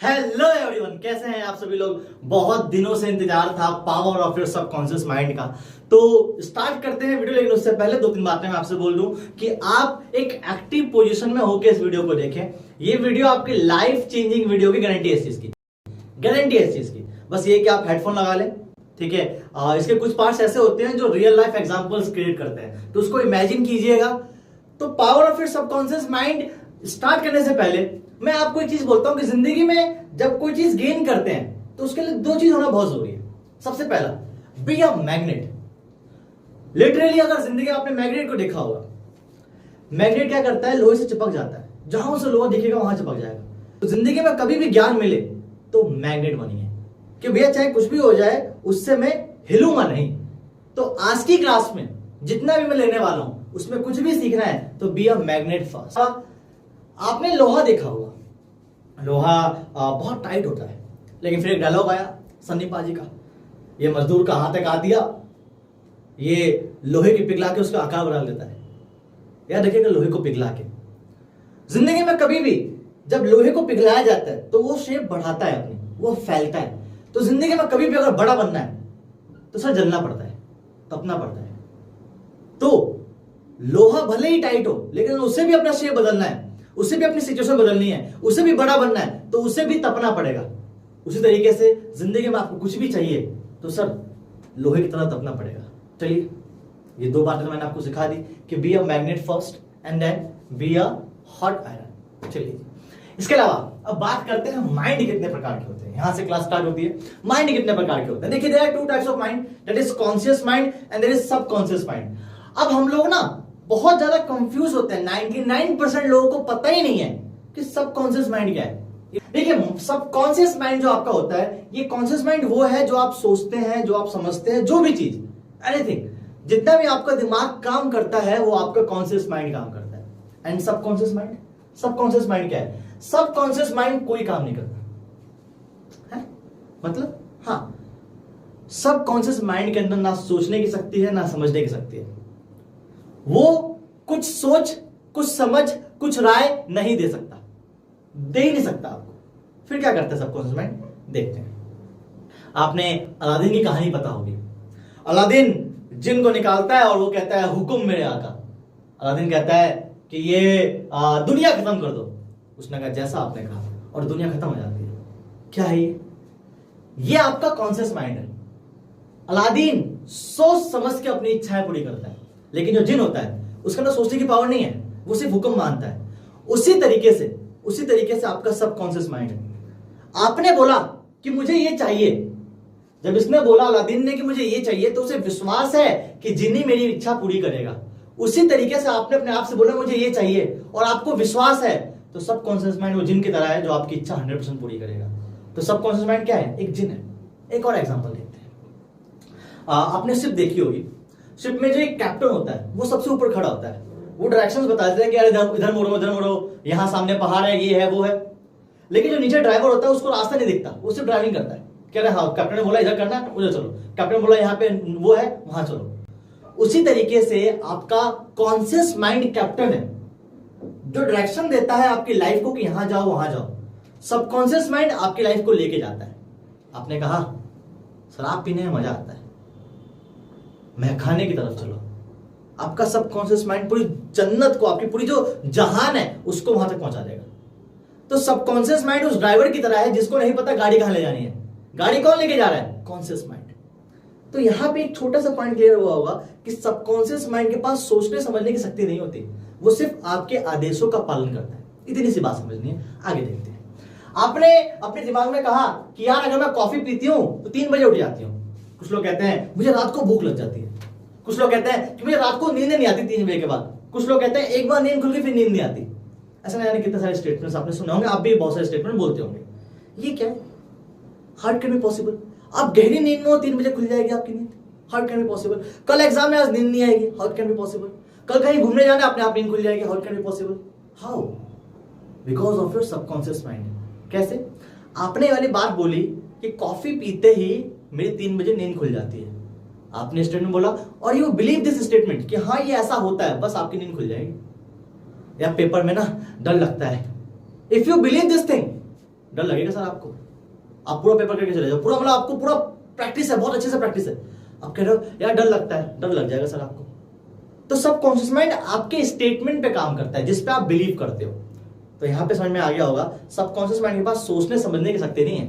Hello everyone, कैसे हैं आप सभी लोग। बहुत दिनों से इंतजार था power of your subconscious mind का। तो स्टार्ट करते हैं वीडियो, लेकिन उससे पहले दो तीन बातें मैं आपसे बोल दूं कि आप एक एक्टिव पोजीशन में होकर इस वीडियो को देखें। ये वीडियो आपकी लाइफ चेंजिंग वीडियो की गारंटी है इस चीज की, गारंटी है इस चीज की। बस ये कि आप हेडफोन लगा लें, ठीक है। इसके कुछ पार्ट्स ऐसे होते हैं जो रियल लाइफ एग्जांपल्स क्रिएट करते हैं, तो उसको इमेजिन कीजिएगा। तो power of your subconscious mind start करने से पहले मैं आपको एक चीज बोलता हूं कि जिंदगी में जब कोई चीज गेन करते हैं तो उसके लिए दो चीज होना बहुत जरूरी है। सबसे पहला, बी अ मैग्नेट। लिटरली अगर जिंदगी में आपने मैग्नेट को देखा होगा, मैग्नेट क्या करता है, लोहे से चिपक जाता है, जहां उसे लोहा दिखेगा वहां चिपक जाएगा। तो जिंदगी में कभी भी ज्ञान मिले तो मैग्नेट बनिए कि भैया चाहे कुछ भी हो जाए उससे मैं हिलूंगा नहीं। तो आज की क्लास में जितना भी मैं लेने वाला हूं उसमें कुछ भी सीखना है तो बी अ मैग्नेट फर्स्ट। आपने लोहा देखा होगा, लोहा बहुत टाइट होता है, लेकिन फिर एक डायलॉग आया सन्नी पाजी का, ये मजदूर का हाथ कहा दिया, ये लोहे की पिघला के उसका आकार बना लेता है। यार देखिएगा, लोहे को पिघला के जिंदगी में कभी भी जब लोहे को पिघलाया जाता है तो वो शेप बढ़ाता है अपनी, वो फैलता है। तो जिंदगी में कभी भी अगर बड़ा बनना है तो सर जलना पड़ता है, तपना पड़ता है। तो लोहा भले ही टाइट हो, लेकिन उसे भी अपना शेप बदलना है, उसे भी अपनी सिचुएशन बदलनी है, उसे भी बड़ा बनना है, तो उसे भी तपना पड़ेगा। उसी तरीके से जिंदगी में आपको कुछ भी चाहिए तो सर लोहे की तरह तपना पड़ेगा। चलिए, ये दो बातें तो मैंने आपको सिखा दी कि be a magnet first and then be a hot iron. चलिए, इसके अलावा अब बात करते हैं माइंड कितने प्रकार के होते हैं। यहां से क्लास स्टार्ट होती है। माइंड कितने प्रकार के होते हैं, देखिए, there are two types of mind, that is conscious mind and there is subconscious mind. अब हम लोग ना बहुत ज्यादा कंफ्यूज होते हैं, 99% लोगों को पता ही नहीं है कि सबकॉन्शियस माइंड क्या है। देखिए, सबकॉन्शियस माइंड जो आपका होता है, ये कॉन्शियस माइंड वो है जो आप सोचते हैं, जो आप समझते हैं, जो भी चीज, एनीथिंग, जितना भी आपका दिमाग काम करता है वो आपका कॉन्शियस माइंड काम करता है। And subconscious mind, subconscious mind क्या है? सबकॉन्शियस माइंड कोई काम नहीं करता है, मतलब हाँ, सबकॉन्शियस माइंड के अंदर ना सोचने की शक्ति है ना समझने की शक्ति है। वो कुछ सोच, कुछ समझ, कुछ राय नहीं दे सकता, दे ही नहीं सकता आपको। फिर क्या करता है सबकॉन्शियस माइंड, देखते हैं। आपने अलादीन की कहानी पता होगी। अलादीन जिन को निकालता है और वो कहता है हुक्म मेरे आका। अलादीन कहता है कि ये दुनिया खत्म कर दो। उसने कहा जैसा आपने कहा, और दुनिया खत्म हो जाती है। क्या है ये आपका कॉन्शियस माइंड है। अलादीन सोच समझ के अपनी इच्छाएं पूरी करता है, लेकिन जो जिन होता है उसके अंदर सोचने की पावर नहीं है, वो सिर्फ हुक्म मानता है। उसी तरीके से आपका सबकॉन्शियस माइंड है। आपने बोला कि मुझे ये चाहिए, जब इसने बोला अलादीन ने कि मुझे ये चाहिए, तो उसे विश्वास है कि जिन्नी मेरी इच्छा पूरी करेगा। उसी तरीके से आपने अपने आप से बोला मुझे ये चाहिए, और आपको विश्वास है, तो सबकॉन्शियस माइंड वो जिन की तरह है जो आपकी इच्छा 100% पूरी करेगा। तो सबकॉन्शियस माइंड क्या है? एक जिन है। एक और एग्जांपल देखते हैं। आपने शिप देखी होगी। शिप में जो एक कैप्टन होता है वो सबसे ऊपर खड़ा होता है, वो डायरेक्शंस बताते हैं कि यार इधर मुड़ो, इधर मुड़ो, यहां सामने पहाड़ है, ये है, वो है। लेकिन जो नीचे ड्राइवर होता है उसको रास्ता नहीं दिखता, वो सिर्फ ड्राइविंग करता है। कह रहे हाँ, कैप्टन ने बोला इधर करना है, उधर चलो, कैप्टन ने बोला यहाँ पे वो है, वहां चलो। उसी तरीके से आपका कॉन्शियस माइंड कैप्टन है, जो डायरेक्शन देता है आपकी लाइफ को कि यहां जाओ वहां जाओ। सबकॉन्शियस माइंड आपकी लाइफ को लेके जाता है। आपने कहा शराब पीने में मजा आता है, मैं खाने की तरफ चलो। आपका सबकॉन्शियस माइंड पूरी जन्नत को, आपकी पूरी जो जहान है उसको वहां तक पहुंचा देगा। तो सबकॉन्शियस माइंड उस ड्राइवर की तरह है जिसको नहीं पता गाड़ी कहां ले जानी है। गाड़ी कौन लेके जा रहा है? Conscious mind. तो यहां पे एक छोटा सा पॉइंट क्लियर हुआ होगा कि सबकॉन्शियस माइंड के पास सोचने समझने की शक्ति नहीं होती, वो सिर्फ आपके आदेशों का पालन करता है। इतनी सी बात समझनी है, आगे देखते हैं। आपने अपने दिमाग में कहा कि यार अगर मैं कॉफी पीती हूं तो 3 बजे उठ जाती हूं। कुछ लोग कहते हैं मुझे रात को भूख लग जाती है। कुछ लोग कहते हैं कि मुझे रात को नींद नहीं आती 3 बजे के बाद। कुछ लोग कहते हैं एक बार नींद खुल गई फिर नींद नहीं आती। ऐसा नहीं जाने कितने सारे स्टेटमेंट्स आपने सुने होंगे, आप भी बहुत सारे स्टेटमेंट बोलते होंगे। ये क्या है? How can be possible? आप गहरी नींद में हो, 3 बजे खुल जाएगी आपकी नींद। How can be possible? कल एग्जाम में आज नींद नहीं आएगी। How can be possible? कल कहीं घूमने जाना अपने आप नींद खुल जाएगी। How can be possible? How? Because of your subconscious mind. कैसे? आपने वाली बात बोली कि कॉफी पीते ही मेरी 3 बजे नींद खुल जाती है। आपने स्टेटमेंट बोला और यू बिलीव दिस स्टेटमेंट कि हाँ ये ऐसा होता है, बस आपकी नींद खुल जाएगी। या पेपर में ना डर लगता है, if you believe this thing डर लगेगा सर आपको? आप पूरा पेपर करके चले जाओ, पूरा मतलब आपको पूरा प्रैक्टिस है, बहुत अच्छे से प्रैक्टिस है, आप कह रहे हो यार डर लगता है, डर लग जाएगा सर आपको। तो सबकॉन्शियस माइंड आपके स्टेटमेंट पे काम करता है जिस पे आप बिलीव करते हो। तो यहां पे समझ में आ गया होगा, सबकॉन्शियस माइंड के पास सोचने समझने की शक्ति नहीं है।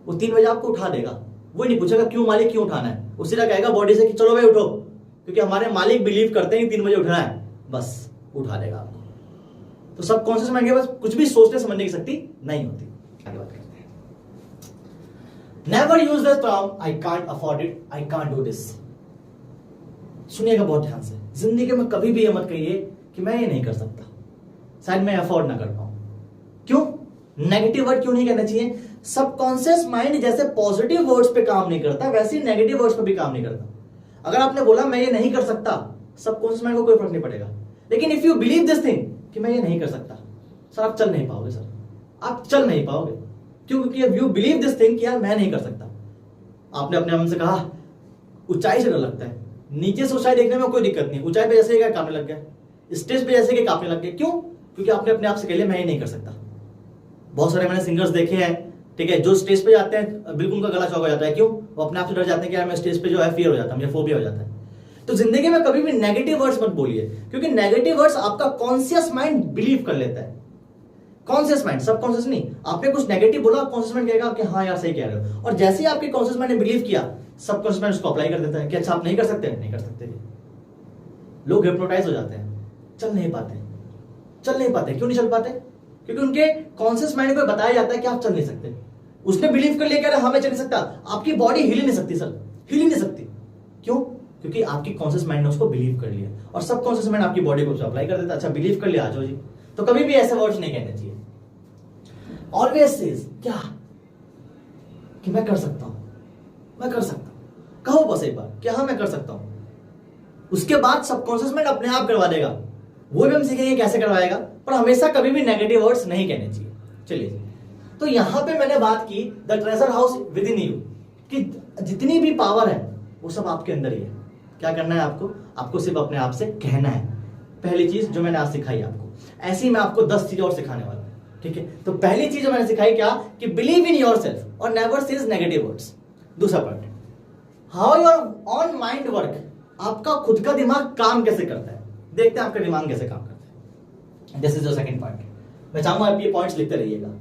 वो 3 बजे आपको उठा देगा, वो नहीं पूछेगा क्यों मालिक क्यों उठाना है, वो सीधा कहेगा बॉडी से कि चलो भाई उठो, क्योंकि हमारे मालिक बिलीव करते हैं कि 3 बजे उठना है, बस उठा देगा आपको। तो सबकॉन्शियस माइंड के पास कुछ भी सोचने समझने की शक्ति नहीं होती। आगे बात करते हैं। Never use the term I can't afford it, I can't do this. सुनिएगा बहुत ध्यान से, जिंदगी में कभी भी ये मत कहिए कि मैं ये नहीं कर सकता, शायद मैं अफोर्ड ना कर पाऊं। क्यों? नेगेटिव वर्ड क्यों नहीं कहना चाहिए? सबकॉन्शियस माइंड जैसे पॉजिटिव वर्ड्स पे काम नहीं करता, वैसे ही नेगेटिव वर्ड्स पे भी काम नहीं करता। अगर आपने बोला मैं ये नहीं कर सकता, सबकॉन्शियस माइंड को कोई फर्क नहीं पड़ेगा। लेकिन if you believe this thing कि मैं ये नहीं कर सकता, सर आप चल नहीं पाओगे, सर आप चल नहीं पाओगे। क्यों? क्योंकि if you believe this thing कि यार मैं नहीं कर सकता, आपने अपने मन से कहा ऊंचाई से डर लगता है, नीचे से ऊंचाई देखने में कोई दिक्कत नहीं, ऊंचाई पे जैसे ही कांपने लग गया, स्टेज पे जैसे कि कांपने लग गया। क्यों? क्योंकि आपने अपने आप से कह लिया मैं ये नहीं कर सकता। बहुत सारे मैंने सिंगर्स देखे हैं, ठीक है, जो स्टेज पे जाते हैं बिल्कुल उनका गला चौक हो जाता है। क्यों? वो अपने आप से डर जाते हैं कि यार मैं स्टेज पे जो है फियर हो जाता हूं, या फोबिया हो जाता है। तो जिंदगी में कभी भी नेगेटिव वर्ड्स मत बोलिए, क्योंकि नेगेटिव वर्ड्स आपका कॉन्शियस माइंड बिलीव कर लेता है। कॉन्शियस माइंड, सबकॉन्शियस नहीं। आपने कुछ नेगेटिव बोला, कॉन्शियस माइंड कहेगा कि हाँ यार सही कह रहे हो, और जैसे ही आपके कॉन्शियस माइंड ने बिलीव किया, सबकॉन्शियस माइंड उसको अप्लाई कर देता है कि अच्छा आप नहीं कर सकते, नहीं कर सकते। लोग हिप्नोटाइज हो जाते हैं, चल नहीं पाते। चल नहीं पाते, क्यों नहीं चल पाते? क्योंकि उनके कॉन्शियस माइंड को बताया जाता है कि आप चल नहीं सकते। उसने बिलीव कर लिया कि हाँ मैं चल नहीं सकता, आपकी बॉडी हिल ही नहीं सकती सर, हिल ही नहीं सकती। क्यों? क्योंकि आपकी कॉन्शियस माइंड ने उसको बिलीव कर लिया, और सब कॉन्शियस माइंड आपकी बॉडी को अप्लाई कर देता है। अच्छा बिलीव कर लिया, आ जाओ जी। तो कभी भी ऐसे वर्ड्स नहीं कहने चाहिए। ऑलवेज सेज क्या कि मैं कर सकता हूं, मैं कर सकता हूं। कहो बस एक बार कि हाँ मैं कर सकता हूं, उसके बाद सबकॉन्शियस माइंड अपने आप करवा देगा। वो भी हम सीखेंगे कैसे करवाएगा, पर हमेशा कभी भी नेगेटिव वर्ड्स नहीं कहने चाहिए। चलिए, तो यहां पे मैंने बात की the treasure house with in you, कि जितनी भी पावर है वो सब आपके अंदर ही है। क्या करना है आपको? आपको सिर्फ अपने आप से कहना है। पहली चीज जो मैंने आज सिखाई आपको, ऐसे ही मैं आपको 10 चीजें और सिखाने वाला हूं, ठीक है? तो पहली चीज जो मैंने सिखाई क्या, कि बिलीव इन योरसेल्फ और नेवर सेज नेगेटिव वर्ड्स। दूसरा point, how your on mind work, आपका खुद का दिमाग काम कैसे करता है, देखते हैं आपका दिमाग कैसे काम करता है। This is the second point. मैं चाहूंगा आप ये पॉइंट्स लिखते रहिएगा।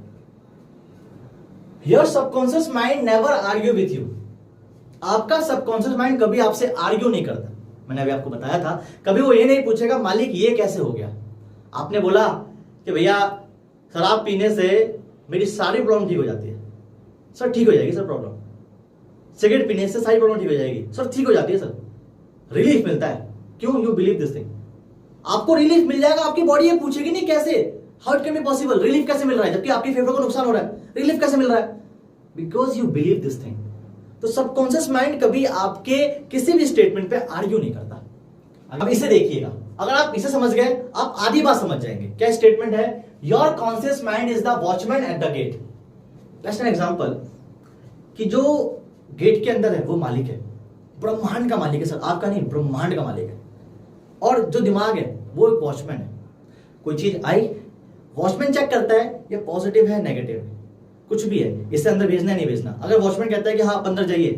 Your subconscious mind never argue with you, आपका सबकॉन्शियस माइंड कभी आपसे आर्ग्यू नहीं करता। मैंने अभी आपको बताया था, कभी वो ये नहीं पूछेगा मालिक ये कैसे हो गया। आपने बोला कि भैया शराब पीने से मेरी सारी प्रॉब्लम ठीक हो जाती है, सर ठीक हो जाएगी सर प्रॉब्लम। सिगरेट पीने से सारी प्रॉब्लम ठीक हो जाएगी, सर ठीक हो जाती है सर, रिलीफ मिलता है। क्यों? यू बिलीव दिस थिंग, आपको रिलीफ मिल जाएगा। आपकी बॉडी ये पूछेगी नहीं कैसे, how it can be possible, relief कैसे मिल रहा है, जबकि आपकी फेफड़ों को नुकसान हो रहा है, रिलीफ कैसे मिल रहा है? Because you believe this thing. तो सबकॉन्शियस माइंड कभी आपके किसी भी स्टेटमेंट पे आर्ग्यू नहीं करता। अब इसे देखिएगा, अगर आप इसे समझ गए आप आधी बात समझ जाएंगे। क्या स्टेटमेंट है? Your conscious mind is the watchman at the gate. Let's an example, कि जो गेट के अंदर है वो मालिक है, ब्रह्मांड का मालिक है सर, आपका नहीं, ब्रह्मांड का मालिक है। और जो दिमाग है वो एक वॉचमैन है। कोई चीज आई, वॉचमैन चेक करता है ये पॉजिटिव है नेगेटिव है, कुछ भी है इसे अंदर भेजना है नहीं भेजना। अगर वॉचमैन कहता है कि हाँ आप अंदर जाइए,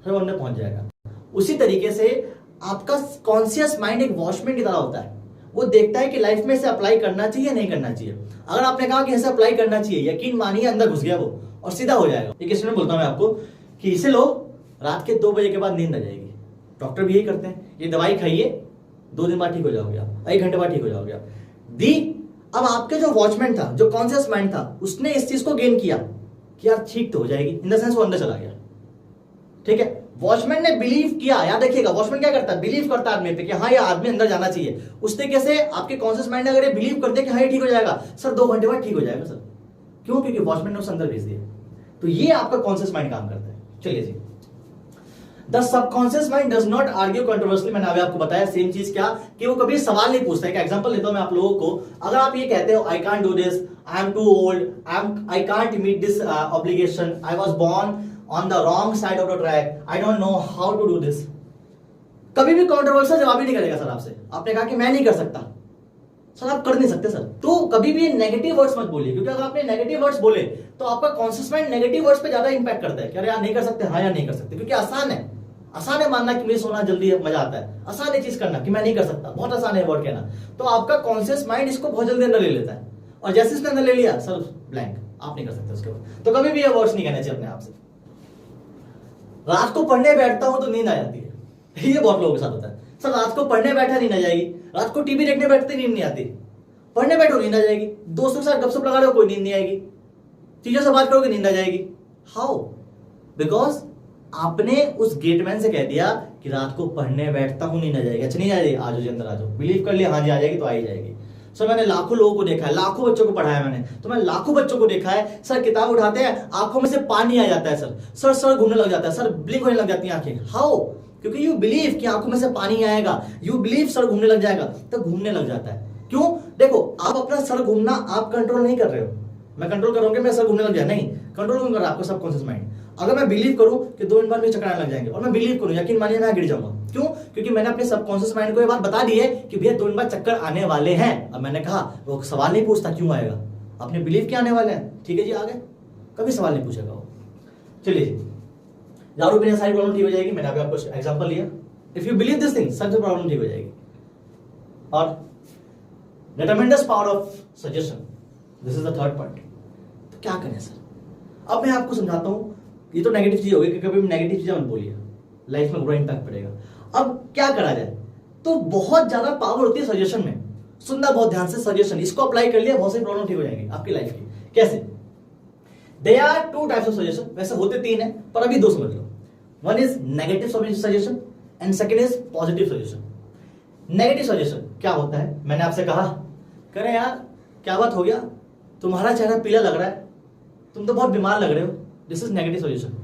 फिर वो अंदर पहुंच जाएगा। उसी तरीके से आपका कॉन्शियस माइंड एक वॉचमैन की तरह होता है, वो देखता है कि लाइफ में इसे अप्लाई करना चाहिए नहीं करना चाहिए। अगर आपने कहा कि इसे अप्लाई करना चाहिए, यकीन मानिए अंदर घुस गया वो और सीधा हो जाएगा। एक स्टूडेंट बोलता हूं मैं आपको कि इसे लो, रात के 2 बजे के बाद नींद आ जाएगी। डॉक्टर भी यही करते हैं, ये दवाई खाइए 2 दिन बाद ठीक हो जाओगे आप, 1 घंटे बाद ठीक हो जाओगे आप। दी अब आपके जो वॉचमैन था, जो कॉन्शियस माइंड था, उसने इस चीज को गेन किया कि यार ठीक तो हो जाएगी, इन द सेंस वो अंदर चला गया। ठीक है, वॉचमैन ने बिलीव किया। याद रखिएगा, वॉचमैन क्या करता है? बिलीव करता है आदमी पे कि हाँ ये आदमी अंदर जाना चाहिए। उस तरीके से आपके कॉन्शियस माइंड ने अगर ये बिलीव कर दिया कि हाँ ये ठीक हो जाएगा, सर 2 घंटे बाद ठीक हो जाएगा सर। क्यों? क्योंकि वॉचमैन ने उसे अंदर भेज दिया। तो ये आपका कॉन्शियस माइंड काम करता है। चलिए जी, the subconscious mind does not argue controversially. मैंने अभी आपको बताया सेम चीज, क्या कि वो कभी सवाल नहीं पूछता है। एग्जांपल देता हूं मैं आप लोगों को। अगर आप ये कहते हो I can't do this, I am too old, I can't meet this obligation, I was born on the wrong side of the track, I don't know how to do this, कभी भी कंट्रोवर्शियल जवाब ही नहीं करेगा sir आपसे। आपने कहा कि मैं नहीं कर सकता, सर आप कर नहीं सकते सर। तो कभी भी नेगेटिव वर्ड्स मत बोलिए, क्योंकि अगर आपने नेगेटिव वर्ड्स बोले तो आपका कॉन्शियस माइंड नेगेटिव वर्ड्स पे ज्यादा इंपैक्ट करता है कि अरे यार नहीं कर सकते, हाँ यार नहीं कर सकते, क्योंकि आसान है मानना कि मुझे सोना जल्दी मजा आता है, आसान है चीज करना कि मैं नहीं कर सकता, बहुत आसान है वर्ड कहना। तो आपका कॉन्शियस माइंड इसको बहुत जल्दी अंदर ले लेता है, और जैसे इसने अंदर ले लिया सर ब्लैंक, आप नहीं कर सकते उसके बाद। तो कभी भी ये वर्ड्स नहीं कहने चाहिए अपने आप से। रात को पढ़ने बैठता हूं तो नींद आ जाती है, ये बहुत लोगों के साथ होता है। सर रात को पढ़ने बैठा नींद आ जाएगी, रात को टीवी देखने बैठते नींद नहीं आती, पढ़ने बैठो नींद आ जाएगी, दोस्तों के साथ गपशप लगा रहे हो कोई नींद नहीं आएगी, चीजों से बात करोगे नींद आ जाएगी। हाउ? बिकॉज आपने उस गेटमैन से कह दिया कि रात को पढ़ने बैठता हूं नींद आ जाएगी। अच्छा नहीं आ जाएगी, आज अंदर आ जाओ, बिलीव कर लिया हाँ जी आ जाएगी तो आ ही जाएगी। सर मैंने लाखों लोगों को देखा है, लाखों बच्चों को पढ़ाया मैंने, तो मैं लाखों बच्चों को देखा है सर किताब उठाते हैं आंखों में से पानी आ जाता है, सर सर घूमने लग जाता है, सर ब्लिंक होने लग जाती है आंखें। हाउ? क्योंकि यू बिलीव कि आंखों में से पानी आएगा, यू बिलीव सर घूमने लग जाएगा, तो घूमने लग जाता है। क्यों? देखो आप अपना सर घूमना आप कंट्रोल नहीं कर रहे हो, मैं कंट्रोल करूंगा मेरा सर घूमने लग जाए, नहीं, कंट्रोल कौन कर रहा है? आपको सबकॉन्शियस माइंड। अगर मैं बिलीव करूं कि 2 मिनट बाद में चक्कर आने लग जाएंगे और मैं बिलीव करूं, यकीन मानिए मैं गिर जाऊंगा। क्यों? क्योंकि मैंने अपने सबकॉन्शियस माइंड को ये बात बता दी है कि भैया 2 मिनट बाद चक्कर आने वाले हैं। अब मैंने कहा वो सवाल नहीं पूछता क्यों आएगा, आपने बिलीव किया आने वाले हैं, ठीक है जी आ गए, कभी सवाल नहीं पूछेगा वो। चलिए दारू पीने सारी प्रॉब्लम ठीक हो जाएगी, मैंने अभी आपको एग्जांपल लिया। If you believe this thing सब प्रॉब्लम ठीक हो जाएगी। और the ट्रेमेंडस power of suggestion, this is the third point. तो क्या करें सर? अब मैं आपको समझाता हूं, ये तो नेगेटिव चीज होगी कि कभी भी नेगेटिव चीजें मत बोलिए, लाइफ में बुरा इंपैक्ट पड़ेगा। अब क्या करा जाए? तो बहुत ज्यादा पावर होती है सजेशन में, सुनना बहुत ध्यान से सजेशन, इसको अप्लाई कर लिया बहुत सारी प्रॉब्लम ठीक हो जाएंगी आपकी लाइफ की। कैसे? There are 2 types of suggestion, वैसे होते 3 है पर अभी 2 समझ लो। One is negative suggestion and second is positive suggestion. Negative suggestion क्या होता है? मैंने आपसे कहा करे यार क्या बात हो गया, तुम्हारा चेहरा पीला लग रहा है, तुम तो बहुत बीमार लग रहे हो, दिस इज नेगेटिव सजेशन।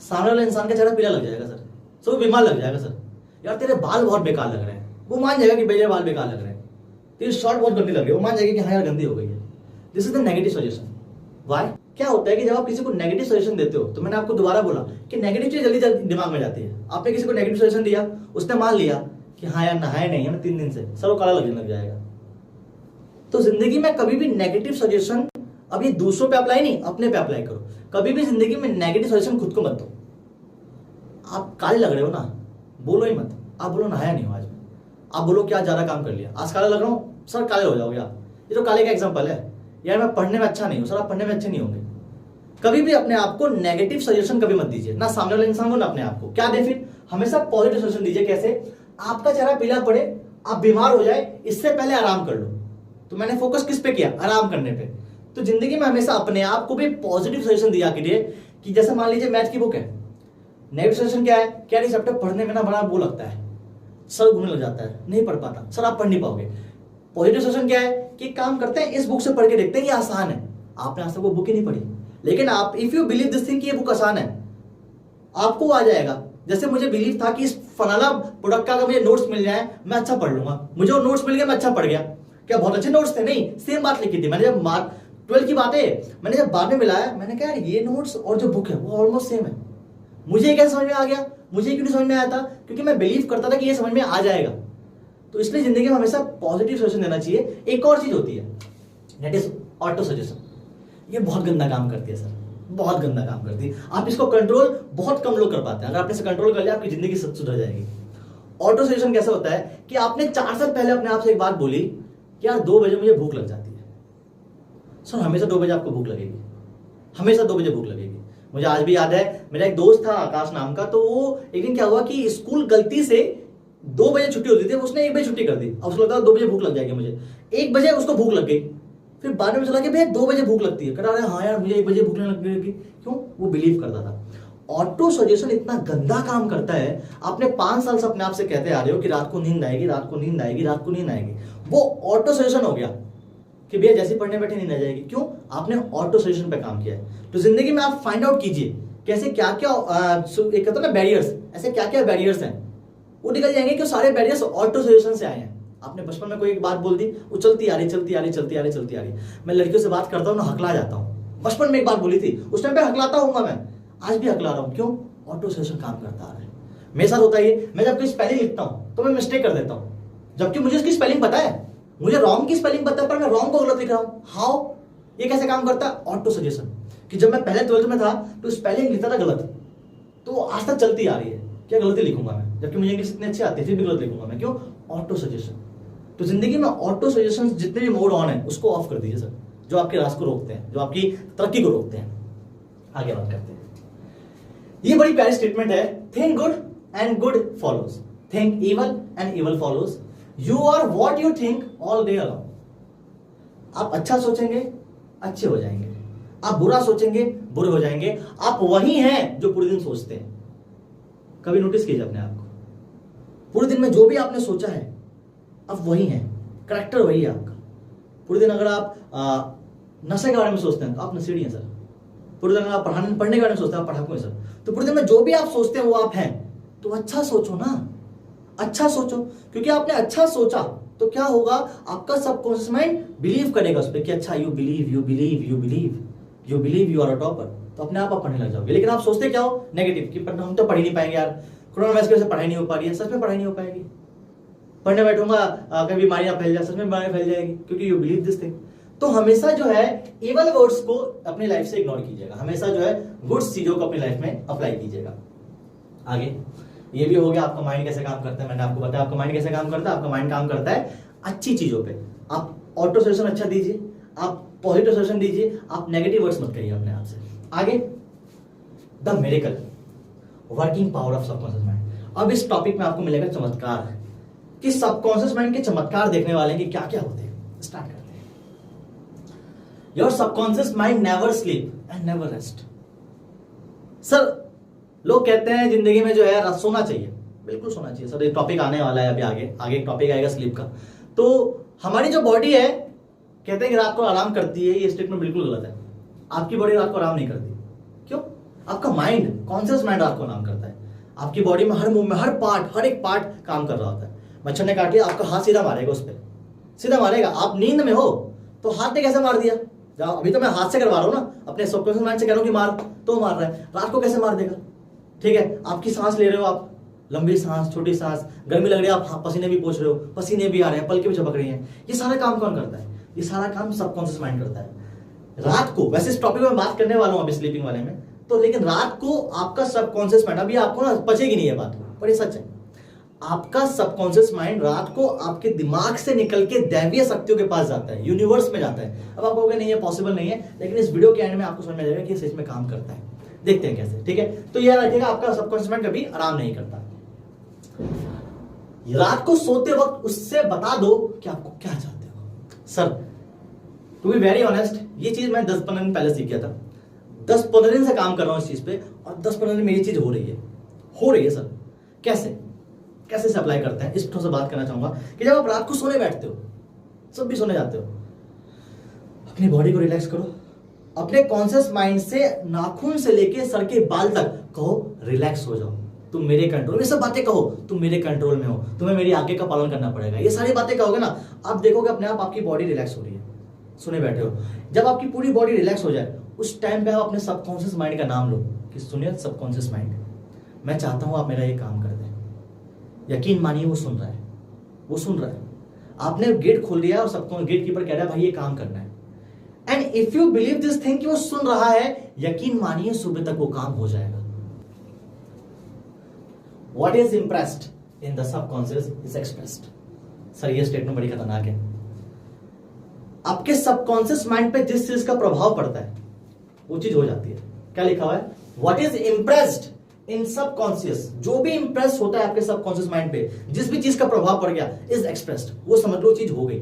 सामने वाले इंसान का चेहरा पीला लग जाएगा सर, तो वो बीमार लग जाएगा सर। यार तेरे बाल बहुत बेकार लग रहे हैं, वो मान जाएगा कि मेरे बाल बेकार लग रहे हैं। तेरी शर्ट बहुत गंदी लग रही है, वो मान जाएगा कि हाँ यार गंदी हो गई है। This is the negative suggestion. Why? क्या होता है कि जब आप किसी को नेगेटिव सजेशन देते हो, तो मैंने आपको दोबारा बोला कि नेगेटिव चीज जल्दी जल्दी दिमाग में जाती है। आपने किसी को नेगेटिव सजेशन दिया, उसने मान लिया कि हाँ यार नहाए नहीं है ना 3 दिन से, सर वो काला लगने लग जाएगा। तो जिंदगी में कभी भी नेगेटिव सजेशन, अब ये दूसरों पे अप्लाई नहीं, अपने पे अप्लाई करो। कभी भी जिंदगी में नेगेटिव सजेशन खुद को मत दो। आप काले लग रहे हो ना, बोलो ही मत, आप बोलो नहाया नहीं हो आज, आप बोलो कि आज ज्यादा काम कर लिया, आज काला लग रहा हूं सर, काले हो जाओगे आप। ये तो काले का एग्जांपल है। यार मैं पढ़ने में अच्छा नहीं हूं सर, आप पढ़ने में अच्छे नहीं होंगे। कभी भी अपने आप को नेगेटिव सजेशन कभी मत दीजिए, ना सामने वाले इंसान को ना अपने आप को। क्या दे? फिर हमेशा पॉजिटिव सजेशन दीजिए। कैसे? आपका चेहरा पीला पड़े, आप बीमार हो जाए, इससे पहले आराम कर लो। तो मैंने फोकस किस पे किया? आराम करने पे। तो जिंदगी में हमेशा अपने आप को भी पॉजिटिव सजेशन दिया कीजिए। कि जैसे मान लीजिए मैथ की बुक है, नेगेटिव सजेशन क्या है? क्या नहीं चैप्टर पढ़ने में ना बड़ा वो लगता है, सर घूमने लग जाता है, नहीं पढ़ पाता सर, आप पढ़ नहीं पाओगे। पॉजिटिव सजेशन क्या है? कि काम करते हैं, इस बुक से पढ़ के देखते हैं, ये आसान है। आपने आज तक वो बुक ही नहीं पढ़ी, लेकिन आप if you believe this thing कि ये बुक आसान है, आपको आ जाएगा। जैसे मुझे बिलीव था कि इस फलाना प्रोडक्ट का अगर मुझे नोट्स मिल जाए मैं अच्छा पढ़ लूंगा, मुझे वो नोट्स मिल गया, मैं अच्छा पढ़ गया। क्या बहुत अच्छे नोट्स थे? नहीं, सेम बात लिखी थी मैंने। जब 12 की बात है, मैंने जब बाद में मिलाया, मैंने कहा यार ये नोट्स और जो बुक है वो ऑलमोस्ट सेम है। मुझे ये कैसे समझ में आ गया? मुझे क्यों नहीं समझ में आया था? क्योंकि मैं बिलीव करता था कि ये समझ में आ जाएगा। तो इसलिए जिंदगी में हमेशा पॉजिटिव सजेशन देना चाहिए। एक और चीज होती है, दैट इज ऑटो सजेशन। ये बहुत गंदा काम करती है सर, बहुत गंदा काम करती है। आप इसको कंट्रोल बहुत कम लोग कर पाते हैं। अगर आपने इसे कंट्रोल कर लिया, आपकी जिंदगी सुधर जाएगी। ऑटो सजेशन कैसे होता है कि आपने 4 साल पहले अपने आप से एक बात बोली कि यार 2 बजे मुझे भूख लग जाती है। सर हमेशा 2 बजे आपको भूख लगेगी, हमेशा 2 बजे भूख लगेगी। मुझे आज भी याद है, मेरा एक दोस्त था आकाश नाम का, तो वो एक दिन क्या हुआ कि स्कूल गलती से 2 बजे छुट्टी होती थी, उसने 1 बजे छुट्टी कर दी। अब उसको लगता 2 बजे भूख लग जाएगी मुझे, 1 बजे उसको भूख लग गई। फिर बाद में चला कि भैया 2 बजे भूख लगती है, कह रहा है हाँ यार मुझे 1 बजे भूख लगेगी। क्यों? वो बिलीव करता था। ऑटो सजेशन इतना गंदा काम करता है। आपने 5 साल से अपने आप से कहते आ रहे हो कि रात को नींद आएगी, रात को नींद आएगी, रात को नींद आएगी, वो ऑटो सजेशन हो गया कि भैया जैसे पढ़ने बैठे नींद आ जाएगी। क्यों? आपने ऑटो सजेशन पे काम किया है। तो जिंदगी में आप फाइंड आउट कीजिए कैसे क्या क्या एक कहते हैं ना बैरियर्स, ऐसे क्या क्या बैरियर्स हैं, वो निकल जाएंगे कि सारे बैरियर्स ऑटो सजेशन से आए हैं। आपने बचपन में कोई एक बात बोल दी, वो चलती आ रही चलती आ रही चलती आ रही चलती आ रही। मैं लड़कियों से बात करता हूँ ना, हकला जाता हूँ। बचपन में एक बात बोली थी, उस टाइम पे हकलाता हूँ मैं, आज भी हकला रहा हूँ। क्यों? ऑटो सजेशन काम करता आ रहा है। मेरे साथ होता है ये, मैं जब कोई स्पेलिंग लिखता हूँ तो मैं मिस्टेक कर देता हूँ, जबकि मुझे उसकी स्पेलिंग पता है। मुझे रॉन्ग की स्पेलिंग पता है पर मैं रॉन्ग को गलत लिख रहा हूं। हाउ? ये कैसे काम करता है? Auto suggestion. कि जब मैं पहले 12th में था तो स्पेलिंग लिखता था गलत, तो आज तक चलती आ रही है, क्या गलती लिखूंगा मैं, जबकि मुझे इंग्लिश इतनी अच्छी आती है फिर भी गलत लिखूंगा मैं। क्यों? Auto suggestion. तो जिंदगी में ऑटो सजेशन जितने भी मोड ऑन है उसको ऑफ कर दीजिए सर, जो आपके रास्ते को रोकते हैं, जो आपकी तरक्की को रोकते हैं। आगे बात करते हैं। ये बड़ी प्यारी स्टेटमेंट है, think good and good follows, think evil and evil follows, you are what you think all day around. आप अच्छा सोचेंगे अच्छे हो जाएंगे, आप बुरा सोचेंगे बुरे हो जाएंगे। आप वही हैं जो पूरे दिन सोचते हैं। कभी नोटिस कीजिए अपने आप को, पूरे दिन में जो भी आपने सोचा है आप वही हैं, करेक्टर वही है आपका। पूरे दिन अगर आप नशे के बारे में सोचते हैं तो आप नशेड़ी हैं सर। पूरे दिन अगर आप पढ़ने के बारे में सोचते हैं आप पढ़ाकू हैं सर। तो पूरे दिन में जो भी आप सोचते हैं वो आप हैं। तो अच्छा सोचो ना, अच्छा सोचो, क्योंकि आपने अच्छा सोचा तो क्या होगा, आपका सबकॉन्शियस माइंड बिलीव करेगा उस पर कि अच्छा you believe you believe you believe you believe you are a topper. तो अपने आप पढ़ने लग जाओगे। लेकिन आप सोचते क्या हो, नेगेटिव, कि हम तो पढ़ ही नहीं पाएंगे यार, कोरोना वायरस की वजह से पढ़ाई नहीं हो पा रही है। सच में पढ़ाई नहीं हो पाएगी। पढ़ने बैठूंगा कभी बीमारियां फैल जाए, सच में बीमारियां फैल जाएगी, क्योंकि यू बिलीव दिस थिंग। तो हमेशा जो है इवल वर्ड्स को अपनी लाइफ से इग्नोर कीजिएगा, हमेशा जो है गुड्स चीजों को अपनी लाइफ में अप्लाई कीजिएगा। आगे ये भी हो गया आपका माइंड कैसे काम करता है। मैंने आपको बताया आपका माइंड कैसे काम करता है। आपका माइंड काम करता है अच्छी चीजों पे। आप ऑटो सजेशन अच्छा दीजिए, आप पॉजिटिव सजेशन दीजिए, आप नेगेटिव वर्ड्स मत कहिए अपने आप से। आगे the miracle, working power of subconscious mind. अब इस टॉपिक में आपको मिलेगा चमत्कार, कि सबकॉन्शियस माइंड के चमत्कार देखने वाले कि क्या क्या होते हैं। स्टार्ट करते हैं। Your subconscious mind never sleep and never rest. Sir लोग कहते हैं जिंदगी में जो है सोना चाहिए, बिल्कुल सोना चाहिए सर। ये टॉपिक आने वाला है अभी, आगे एक टॉपिक आएगा स्लीप का। तो हमारी जो बॉडी है, कहते हैं कि रात को आराम करती है, ये स्टेटमेंट बिल्कुल गलत है। आपकी बॉडी रात को आराम नहीं करती। क्यों? आपका माइंड, कॉन्शियस माइंड रात को आराम करता है। आपकी बॉडी में हर मूव में हर एक पार्ट काम कर रहा होता है। मच्छर ने काट लिया, आपका हाथ सीधा मारेगा उस पर, सीधा मारेगा। आप नींद में हो तो हाथ ने कैसे मार दिया? जाओ, अभी तो मैं हाथ से करवा रहा हूं ना, अपने सबकॉन्शियस माइंड से कह रहा हूं कि मार, तो मार रहा है। रात को कैसे मार देगा? ठीक है, आपकी सांस ले रहे हो आप, लंबी सांस, छोटी सांस, गर्मी लग रही है, आप पसीने भी पोंछ रहे हो, पसीने भी आ रहे हैं, पलकें भी झपक रही हैं। ये सारा काम कौन करता है? ये सारा काम सबकॉन्शियस माइंड करता है रात को। वैसे इस टॉपिक में बात करने वाला हूं अभी स्लीपिंग वाले में, तो लेकिन रात को आपका सबकॉन्शियस माइंड, अभी आपको ना पचेगी नहीं ये बात, पर ये सच है। आपका सबकॉन्शियस माइंड रात को आपके दिमाग से निकल के दैवीय शक्तियों के पास जाता है, यूनिवर्स में जाता है। अब आप कहोगे नहीं ये पॉसिबल नहीं है, लेकिन इस वीडियो के एंड में आपको समझ में आ जाएगा कि सच में काम करता है। देखते हैं कैसे। ठीक है, तो यह रखिएगा, आपका सबकॉन्शियस माइंड कभी आराम नहीं करता। रात को सोते वक्त उससे बता दो कि आपको क्या चाहते हो। Sir to be very honest, ये चीज मैं 10-15 दिन पहले सीख गया था। 10-15 दिन से काम कर रहा हूं इस चीज पे, और 10-15 दिन में ये चीज हो रही है सर। कैसे से अप्लाई करते हैं, इस से बात करना चाहूंगा। कि जब आप रात को सोने बैठते हो, सब भी सोने जाते हो, अपनी बॉडी को रिलैक्स करो। अपने कॉन्शियस माइंड से नाखून से लेके सर के बाल तक कहो रिलैक्स हो जाओ, तुम मेरे कंट्रोल में। सब बातें कहो, तुम मेरे कंट्रोल में हो, तुम्हें मेरी आज्ञा का पालन करना पड़ेगा। ये सारी बातें कहोगे ना, आप देखोगे अपने आप आपकी बॉडी रिलैक्स हो रही है। सुने बैठे हो, जब आपकी पूरी बॉडी रिलैक्स हो जाए, उस टाइम पे आप अपने सबकॉन्शियस माइंड का नाम लो कि सुनिए सबकॉन्शियस माइंड, मैं चाहता हूं आप मेरा ये काम कर दें। यकीन मानिए वो सुन रहा है। आपने गेट खोल दिया और सबको गेट कीपर कह रहा है भाई ये काम करना है। And if you believe this thing कि वो सुन रहा है, यकीन मानिए सुबह तक वो काम हो जाएगा। What is impressed in the subconscious is expressed। Sir ये स्टेटमेंट बड़ी खतरनाक है। आपके सबकॉन्शियस माइंड पे जिस चीज का प्रभाव पड़ता है वो चीज हो जाती है। क्या लिखा हुआ है? What is impressed in subconscious, जो भी इंप्रेस होता है आपके सबकॉन्शियस माइंड पे, जिस भी चीज का प्रभाव पड़ गया, is expressed, वो समझ लो चीज हो गई।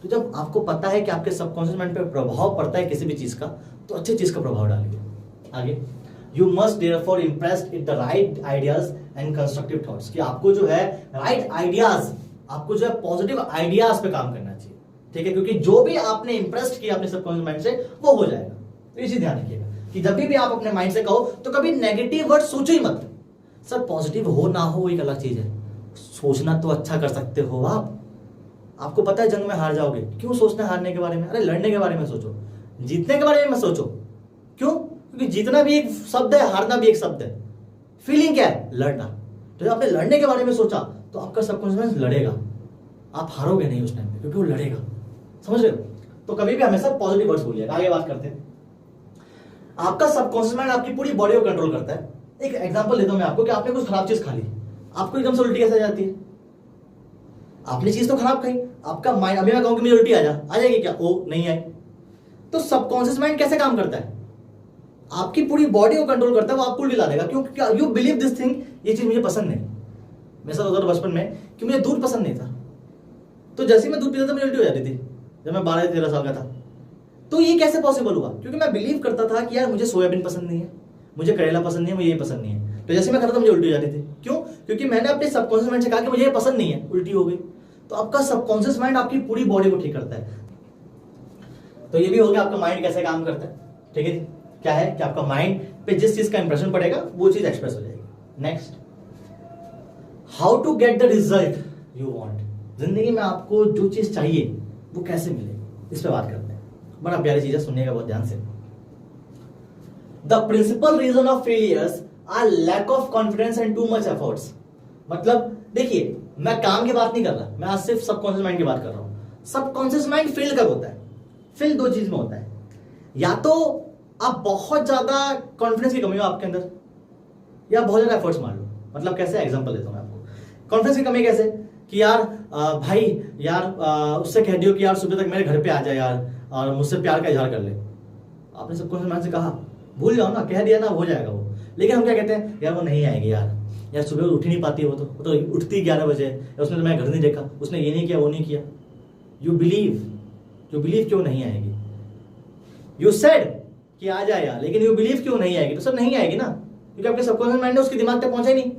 तो जब आपको पता है कि आपके सबकॉन्शियस माइंड पे प्रभाव पड़ता है किसी भी चीज का, तो अच्छी चीज का प्रभाव डालिए। आगे, you must therefore impress it the right ideas and constructive thoughts, कि आपको जो है राइट आइडियाज, आपको जो है पॉजिटिव आइडियाज पे काम करना चाहिए। ठीक है, क्योंकि जो भी आपने इंप्रेस्ड किया अपने सबकॉन्शियस माइंड से वो हो जाएगा। तो इसी ध्यान रखिएगा कि जब भी आप अपने माइंड से कहो तो कभी नेगेटिव वर्ड सोचो ही मत। सर पॉजिटिव हो ना हो एक अलग चीज है, सोचना तो अच्छा कर सकते हो आप। आपको पता है जंग में हार जाओगे, क्यों सोचना हारने के बारे में? अरे लड़ने के बारे में सोचो, जीतने के बारे में मत सोचो। क्यों? क्योंकि जीतना भी एक शब्द है, हारना भी एक शब्द है। फीलिंग क्या है? लड़ना। तो जब आपने लड़ने के बारे में सोचा तो आपका सबकॉन्शियस लड़ेगा, आप हारोगे नहीं उस टाइम पे, क्योंकि वो लड़ेगा। समझ रहे हो? तो कभी भी हमेशा पॉजिटिव वर्ड्स बोलिए। आगे बात करते हैं। आपका सबकॉन्शियस माइंड आपकी पूरी बॉडी को कंट्रोल करता है। एक एग्जांपल देता हूं मैं आपको कि आपने कुछ खराब चीज खा ली, आपको एकदम से उल्टी कैसे आ जाती है? आपने चीज तो खराब खाई, आपका माइंड, अभी मैं कहूं कि मुझे उल्टी आ जाएगी क्या? ओ नहीं आई। तो सबकॉन्शियस माइंड कैसे काम करता है? आपकी पूरी बॉडी को कंट्रोल करता है, वो आपको उल्टी ला देगा। क्योंकि यू बिलीव दिस थिंग, ये चीज मुझे पसंद नहीं। मेरे साथ होता था बचपन में कि मुझे दूध पसंद नहीं था, तो जैसे ही मैं दूध पीता था मुझे उल्टी हो जाती थी, जब मैं 12-13 साल का था। तो ये कैसे पॉसिबल हुआ? क्योंकि मैं बिलीव करता था कि यार मुझे सोयाबीन पसंद नहीं है, मुझे करेला पसंद नहीं है, मुझे ये पसंद नहीं है। तो जैसे मैं खाता था मुझे उल्टी हो जाती थी। क्यों? क्योंकि मैंने अपने सबकॉन्शियस माइंड से कहा कि मुझे ये पसंद नहीं है, उल्टी हो गई। तो आपका सबकॉन्शियस माइंड आपकी पूरी बॉडी को ठीक करता है। तो ये भी हो गया आपका माइंड कैसे काम करता है। ठीक है जी? क्या है कि आपका माइंड पे जिस चीज का इंप्रेशन पड़ेगा वो चीज एक्सप्रेस हो जाएगी। Next, how to get the result you want. जिंदगी में आपको जो चीज चाहिए वो कैसे मिलेगी, इस पे बात करते हैं। बड़ा प्यारी चीज है, सुनिएगा बहुत ध्यान से। The principal reason of failures are lack of confidence and too much efforts. मतलब देखिए, मैं काम की बात नहीं कर रहा, मैं आज सिर्फ सबकॉन्शियस माइंड की बात कर रहा हूं। सबकॉन्शियस माइंड फेल कब होता है? फेल दो चीज में होता है। या तो आप बहुत ज्यादा कॉन्फिडेंस की कमी हो आपके अंदर, या बहुत ज्यादा एफर्ट्स मार लो। मतलब कैसे? एग्जांपल देता हूं मैं आपको। कॉन्फिडेंस की कमी कैसे? कि यार भाई यार उससे कह दियो कि यार सुबह तक मेरे घर पे आ जाए यार, और मुझसे प्यार का इजहार कर ले। आपने सबकॉन्शियस माइंड से कहा, भूल जाओ ना, कह दिया ना, हो जाएगा वो। लेकिन हम क्या कहते हैं, यार वो नहीं आएगी यार सुबह उठ ही नहीं पाती है, वो तो उठती 11 बजे, उसने तो मैं घर नहीं देखा, उसने ये नहीं किया, वो नहीं किया। यू बिलीव क्यों नहीं आएगी? यू सेड कि आ जाए यार, लेकिन यू बिलीव क्यों नहीं आएगी? तो सर नहीं आएगी ना, क्योंकि आपके सबकॉन्शियस माइंड ने उसके दिमाग तक पहुंचा ही नहीं।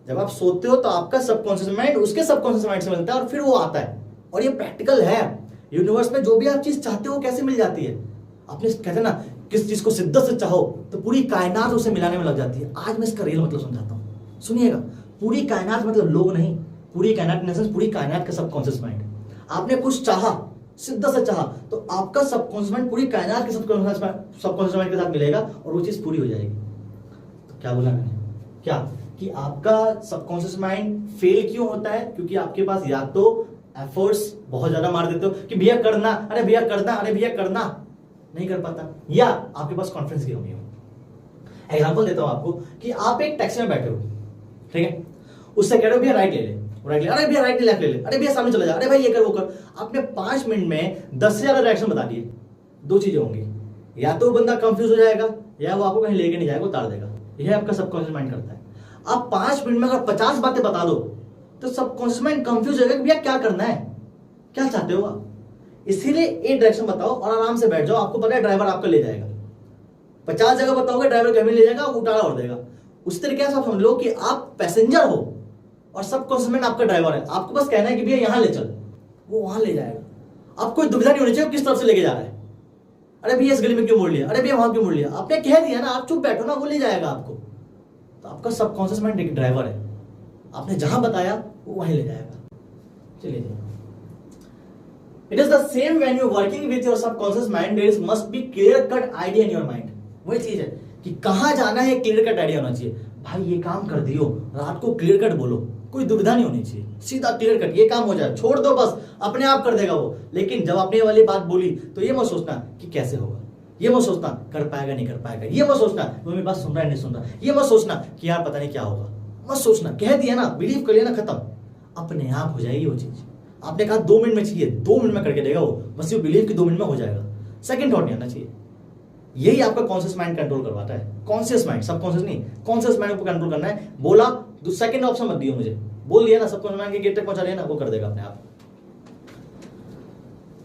जब आप सोते हो तो आपका सबकॉन्शियस माइंड उसके सबकॉन्शियस माइंड से मिलता है और फिर वो आता है। और ये प्रैक्टिकल है। यूनिवर्स में जो भी आप चीज चाहते हो कैसे मिल जाती है? आपने कहते हैं ना, किस चीज को शिद्दत से चाहो तो पूरी कायनात उसे मिलाने में लग जाती है। आज मैं इसका रियल मतलब समझाता हूं, सुनिएगा। पूरी कायनात मतलब लोग नहीं, पूरी कायनात इन सेंस पूरी कायनात का सबकॉन्शियस माइंड। आपने कुछ चाहा, शिद्दत से चाहा, तो आपका सबकॉन्शियस माइंड पूरी कायनात के सबकॉन्शियस माइंड के साथ मिलेगा और वो चीज पूरी हो जाएगी। तो क्या बोला मैंने? क्या कि आपका सबकॉन्शियस माइंड फेल क्यों होता है? क्योंकि आपके पास या तो एफर्ट्स बहुत ज्यादा मार देते हो कि भैया करना, अरे भैया करना, अरे भैया करना, नहीं कर पाता, या आपके पास कॉन्फिडेंस की कमी हो। एग्जांपल देता हूं आपको कि आप एक टैक्सी में बैठे हो, ठीक है, उससे कह रहे हो भैया राइट ले ले, राइट ले, अरे भैया राइट ले, लेफ्ट ले ले, अरे भैया सामने चला जा, अरे भाई ये कर वो कर। आपने 5 मिनट में 10 से ज्यादा डायरेक्शन बता दिए। दो चीजें होंगी, या तो बंदा कंफ्यूज हो जाएगा, या वो आपको कहीं लेके नहीं जाएगा, उतार देगा। यह आपका सबकॉन्शियस माइंड करता है। आप 5 मिनट में अगर 50 बातें बता दो तो सबकॉन्शियस माइंड कंफ्यूज हो जाएगा कि भैया क्या करना है, क्या चाहते हो आप। इसीलिए एक डायरेक्शन बताओ और आराम से बैठ जाओ, आपको पता है ड्राइवर आपको ले जाएगा। 50 जगह बताओगे, ड्राइवर कभी ले जाएगा, उतारा और देगा। उस तरीके से आप समझ लो कि आप पैसेंजर हो और सबकॉन्शियस माइंड आपका ड्राइवर है। आपको बस कहना है कि भैया यहां ले चल, वो वहां ले जाएगा। आपको कोई दुविधा नहीं होनी चाहिए किस तरफ से लेके जा रहा है। अरे भैया इस गली में क्यों मोड़ लिया, अरे भैया वहां क्यों मोड़ लिया, आपने कह दिया ना, आप चुप बैठो ना, वो ले जाएगा आपको। तो आपका सबकॉन्शियस माइंड एक ड्राइवर है, आपने जहां बताया वो वहीं ले जाएगा। चलिए, it is the same when you working with your subconscious mind, there is must be clear cut idea in your mind. वही चीज है कि कहां जाना है, क्लियर कट आइडिया होना चाहिए। भाई ये काम कर दियो, रात को क्लियर कट बोलो, कोई दुविधा नहीं होनी चाहिए, सीधा क्लियर कट, ये काम हो जाए, छोड़ दो बस, अपने आप कर देगा वो। लेकिन जब आपने वाली बात बोली तो ये मत सोचना कि कैसे होगा, ये मत सोचना कर पाएगा नहीं कर पाएगा, ये मत सोचना वो मेरी बात सुन रहा है नहीं सुन रहा, ये मत सोचना कि यार पता नहीं क्या होगा, मत सोचना। कह दिया ना, बिलीव कर लिया ना, खत्म, अपने आप हो जाएगी वो चीज। आपने कहा 2 मिनट में चाहिए, 2 मिनट में करके देगा वो, बस यू बिलीव कि 2 मिनट में हो जाएगा। सेकंड थॉट नहीं आना चाहिए। यही आपका कॉन्शियस माइंड कंट्रोल करवाता है। कॉन्शियस माइंड, सबकॉन्शियस नहीं, कॉन्शियस माइंड को कंट्रोल करना है। बोला, सेकंड ऑप्शन मत दियो मुझे, बोल दिया ना, सबकॉन्शियस माइंड के गेट तक पहुंचा दिया ना, वो कर देगा अपने आप।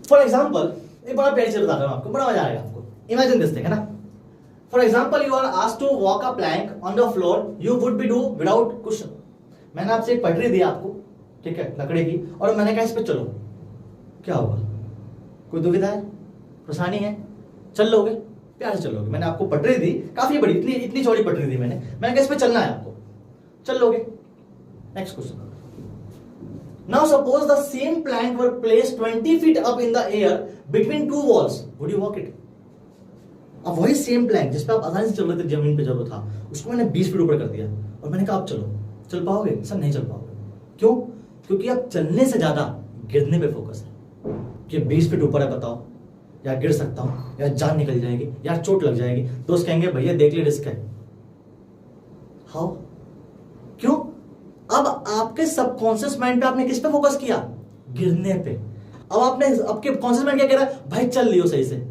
फॉर एग्जाम्पल, एक बड़ा प्यारी चीज बताता हूं आपको, बड़ा मजा आएगा आपको। इमेजिन दिस थिंग, है ना। For example, you are asked to walk a plank on the floor, you would be do without cushion. मैंने आपसे एक पटरी दी आपको, ठीक है, लकड़ी की, और मैंने कहा इस पे चलो, क्या होगा? कोई दुविधा है, परेशानी है, चल लोगे, प्यार से चलोगे। मैंने आपको पटरी दी, काफी बड़ी, इतनी चौड़ी पटरी दी मैंने कहा इस पे चलना है आपको, चल लोगे। Next question, now suppose the same plank were placed 20 feet up in the air between 2 walls, would you walk it? अब वही सेम प्लैंक जिस पे आप आसानी से चल रहे थे, जमीन पे जब था, उसको मैंने 20 फीट ऊपर कर दिया और मैंने कहा आप चलो, चल पाओगे? सर नहीं चल पाओगे। क्यों? क्योंकि आप चलने से ज्यादा गिरने पे फोकस है कि 20 फीट ऊपर है, बताओ, या गिर सकता हूं, या जान निकल जाएगी, या चोट लग जाएगी। दोस्त कहेंगे भैया देख ले रिस्क है। हाउ? क्यों? अब आपके सबकॉन्शियस माइंड पे आपने किस पे फोकस किया? गिरने पे। अब आपने, आपके कॉन्शियस माइंड क्या कह रहा है? भाई चल लियो सही से।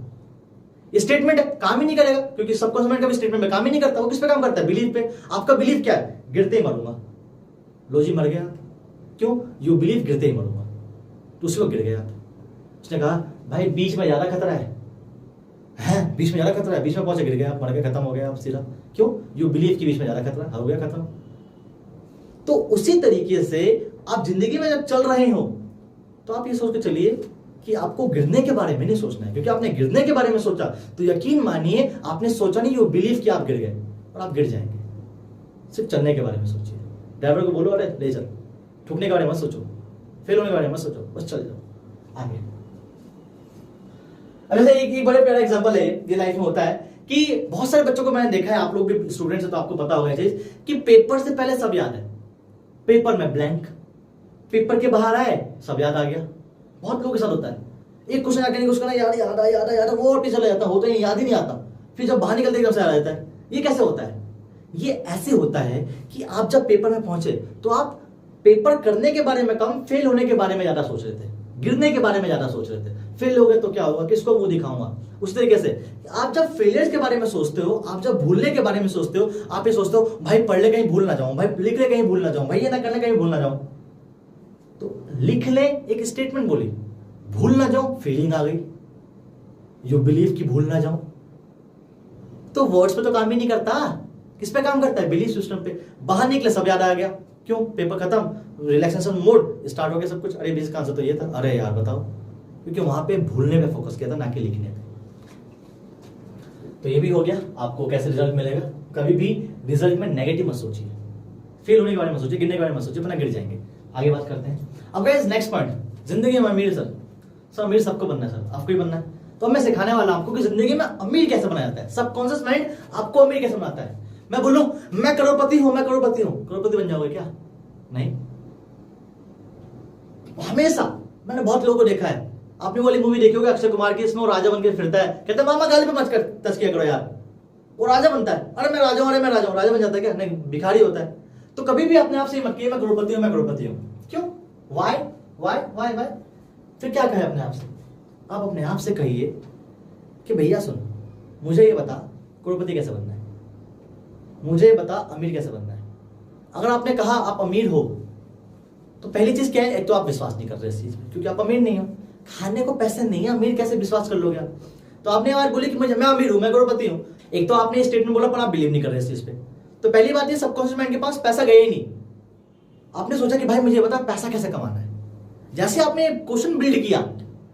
स्टेटमेंट काम ही नहीं करेगा, क्योंकि सबकॉन्शियस माइंड का भी स्टेटमेंट पे काम ही नहीं करता। वो किस पे काम करता है? बिलीफ पे। आपका बिलीफ क्या है? गिरते ही मरूंगा। लो जी मर गया। क्यों? यू बिलीव गिरते ही मरूंगा। तो उसी को गिर गया। उसने कहा भाई बीच में ज्यादा खतरा है, बीच में ज्यादा खतरा है, बीच में पहुंचे गिर गया, मर गया, खत्म हो गया आप सीधा। क्यों? यू बिलीव कि बीच में ज्यादा खतरा, हो गया खत्म। तो उसी तरीके से आप जिंदगी में जब चल रहे हो तो आप ये सोच के चलिए कि आपको गिरने के बारे में नहीं सोचना है, क्योंकि आपने गिरने के बारे में सोचा तो यकीन मानिए आपने सोचा नहीं, यू बिलीव कि आप गिर गए और आप गिर जाएंगे। सिर्फ चलने के बारे में सोचिए। ड्राइवर को बोलो अरे ले चल, ठुकने के बारे में मत सोचो, फेल होने के बारे में मत सोचो, बस चल जाओ आगे। अब जैसे एक बड़े प्यारा एग्जांपल है, ये लाइफ में होता है कि बहुत सारे बच्चों को मैंने देखा है, आप लोग भी स्टूडेंट्स हैं तो आपको पता होगा चीज कि पेपर से पहले सब याद है, पेपर में ब्लैंक, पेपर के बाहर आए सब याद आ गया। बहुत लोगों के साथ होता है, एक क्वेश्चन आके उसका ना याद याद वो और चला जाता, होता ही याद ही नहीं आता, फिर जब बाहर निकलते एकदम से याद आता है। ये कैसे होता है? ये ऐसे होता है कि आप जब पेपर में पहुंचे तो आप पेपर करने के बारे में कम, फेल होने के बारे में ज्यादा सोच रहे थे, गिरने के बारे में ज्यादा सोच रहे थे। फेल हो गए तो क्या होगा, किसको मुंह दिखाऊंगा। उस तरीके से आप जब फेलियर्स के बारे में सोचते हो, आप जब भूलने के बारे में सोचते हो, आप ये सोचते हो भाई पढ़ ले कहीं भूल ना जाऊं, भाई लिख ले कहीं भूल ना जाऊं, भाई ये ना करने कहीं भूल ना जाऊं। तो लिख ले एक स्टेटमेंट बोली, भूल ना जाऊं फीलिंग आ गई, यू बिलीव कि भूल ना जाऊं। तो वर्ड्स पे तो काम ही नहीं करता, किस पे काम करता है? बिलीफ सिस्टम पे। बाहर निकले सब याद आ गया। क्यों? पेपर खत्म, रिलैक्सेशन मोड स्टार्ट हो गया सब कुछ। अरे बीस का आंसर तो ये था, अरे यार बताओ, क्योंकि वहां पे भूलने पे फोकस किया था ना कि लिखने पे। तो ये भी हो गया। आपको कैसे रिजल्ट मिलेगा? कभी भी रिजल्ट में नेगेटिव मत सोचिए, फेल होने के बारे में सोचिए, गिरने के बारे में सोचिए, वरना गिर जाएंगे। आगे बात करते हैं। अब गाइस नेक्स्ट पॉइंट, जिंदगी में अमीर सर अमीर सबको बनना है सर, आपको ही बनना है। तो मैं सिखाने वाला हूं आपको कि जिंदगी में अमीर कैसे बनाया जाता है। सबकॉन्शियस माइंड आपको अमीर कैसे बनाता है। मैं बोलूं मैं करोड़पति हूं, मैं करोड़पति हूं, करोड़पति बन जाओगे क्या? नहीं। हमेशा मैंने बहुत लोगों को देखा है, आपने वाली मूवी देखी होगी अक्षय कुमार की, इसमें वो राजा बन के फिरता है, कहते हैं मामा गाली पे मत कर, टच किया करो यार। वो राजा बनता है, अरे मैं राजा हूं, अरे मैं राजा हूं, राजा बन जाता है क्या? नहीं, भिखारी होता है। तो कभी भी अपने आप से मत कहिए मैं करोड़पति हूं, मैं करोड़पति हूं। क्यों? Why why why why? फिर क्या कहे अपने आप से? आप अपने आप से कहिए कि भैया सुन, मुझे ये बता करोड़पति कैसे बनना है, मुझे ये बता अमीर कैसे बनना है। अगर आपने कहा आप अमीर हो तो पहली चीज क्या है? एक तो आप विश्वास नहीं कर रहे इस चीज में, क्योंकि आप अमीर नहीं हो, खाने को पैसे नहीं है, अमीर कैसे विश्वास कर लोगे आप? तो आपने बात बोली कि मुझे मैं अमीर हूं, मैं करोड़पति हूं। एक तो आपने स्टेटमेंट बोला पर आप बिलीव नहीं कर रहे इस चीज पे। तो पहली बात ये सबकॉन्शियस माइंड के पास पैसा गया ही नहीं। आपने सोचा कि भाई मुझे बता पैसा कैसे कमाना है। जैसे आपने क्वेश्चन बिल्ड किया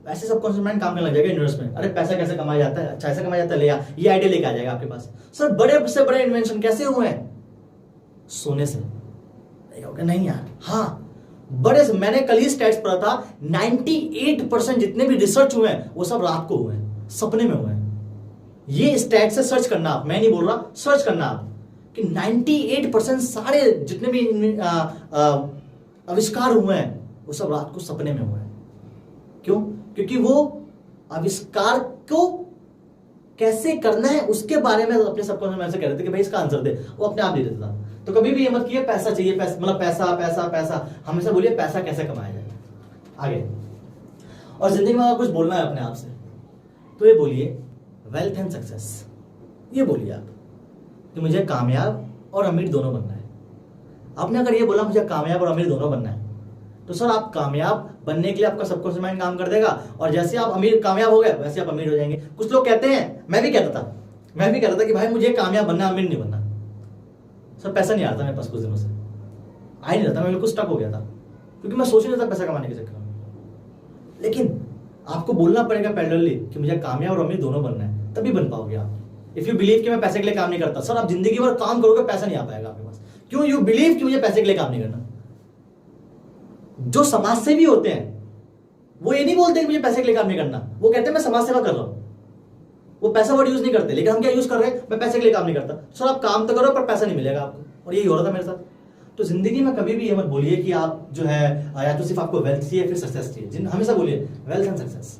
वैसे सबकॉन्शियस माइंड काम करने लग जाएगा यूनिवर्स में। अरे पैसा कैसे कमाया जाता है, अच्छा ऐसे कमाया जाता है, ले आ, ये आइडिया लेके आ जाएगा आपके पास। सर बड़े से बड़े इन्वेंशन कैसे हुए हैं? सोने से। नहीं यार, हाँ बड़े से। मैंने कल ही स्टैट्स पढ़ा था, 98% जितने भी रिसर्च हुए हैं वो सब रात को हुए हैं, सपने में हुए हैं। ये स्टैट से सर्च करना आप, मैं नहीं बोल रहा, सर्च करना आप कि 98% सारे जितने भी आविष्कार हुए हैं वो सब रात को सपने में हुए हैं। क्यों? क्योंकि वो आविष्कार को कैसे करना है उसके बारे में अपने सबकॉन्शियस माइंड से कह रहे थे कि भाई इसका आंसर दे, वो अपने आप दे देता था। तो कभी भी ये मत किए पैसा चाहिए, पैसा मतलब पैसा पैसा पैसा, हमेशा बोलिए पैसा कैसे कमाया जाए। आगे, और जिंदगी में अगर कुछ बोलना है अपने आप से तो ये बोलिए वेल्थ एंड सक्सेस। ये बोलिए आप कि मुझे कामयाब और अमीर दोनों बनना है। आपने अगर ये बोला मुझे कामयाब और अमीर दोनों बनना है तो सर आप कामयाब बनने के लिए आपका सबकॉन्शियस माइंड काम कर देगा, और जैसे आप अमीर कामयाब हो गए वैसे आप अमीर हो जाएंगे। कुछ लोग कहते हैं, मैं भी कहता था कि भाई मुझे कामयाब बनना, अमीर नहीं बनना। सर पैसा नहीं आता मेरे पास, कुछ दिनों से आ ही नहीं रहता, मैं बिल्कुल स्टक हो गया था, क्योंकि मैं सोच नहीं रहा था पैसा कमाने के चक्कर में। लेकिन आपको बोलना पड़ेगा पैरेलली कि मुझे कामयाब और अमीर दोनों बनना है, तभी बन पाओगे आप। इफ यू बिलीव कि मैं पैसे के लिए काम नहीं करता, सर आप जिंदगी भर काम करोगे पैसा नहीं आ पाएगा आपके पास। क्यों? यू बिलीव कि मुझे पैसे के लिए काम नहीं करना। जो समाज सेवी होते हैं वो ये नहीं बोलते कि मुझे पैसे के लिए काम नहीं करना, वो कहते हैं मैं समाज सेवा कर रहा हूं। वो पैसा वर्ड यूज नहीं करते, लेकिन हम क्या यूज कर रहे हैं? मैं पैसे के लिए काम नहीं करता। सर आप काम तो करो पर पैसा नहीं मिलेगा आपको, और यही हो रहा था मेरे साथ। तो जिंदगी में कभी भी ये मत बोलिए कि आप जो है या तो सिर्फ आपको वेल्थ चाहिए फिर सक्सेस चाहिए। हमेशा बोलिए वेल्थ एंड सक्सेस।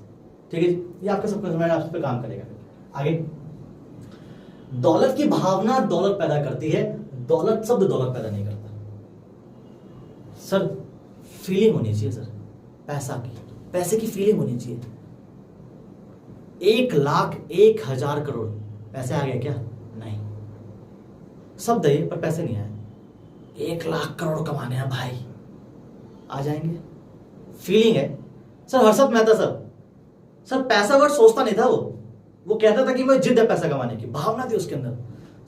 ठीक है, ये आपका सबकॉन्शियस माइंड आप पे काम करेगा। आगे, दौलत की भावना दौलत पैदा करती है, दौलत शब्द दौलत पैदा नहीं करता। सर फीलिंग होनी चाहिए सर, पैसे की फीलिंग होनी चाहिए। 1,00,000 करोड़ पैसे आ गए क्या? नहीं, शब्द है पर पैसे नहीं आए। 1,00,000 करोड़ कमाने हैं भाई, आ जाएंगे। फीलिंग है सर। हर्षद मेहता सर पैसा वर्ड सोचता नहीं था, वो कहता था कि मैं जिद है पैसा कमाने की, भावना थी उसके अंदर।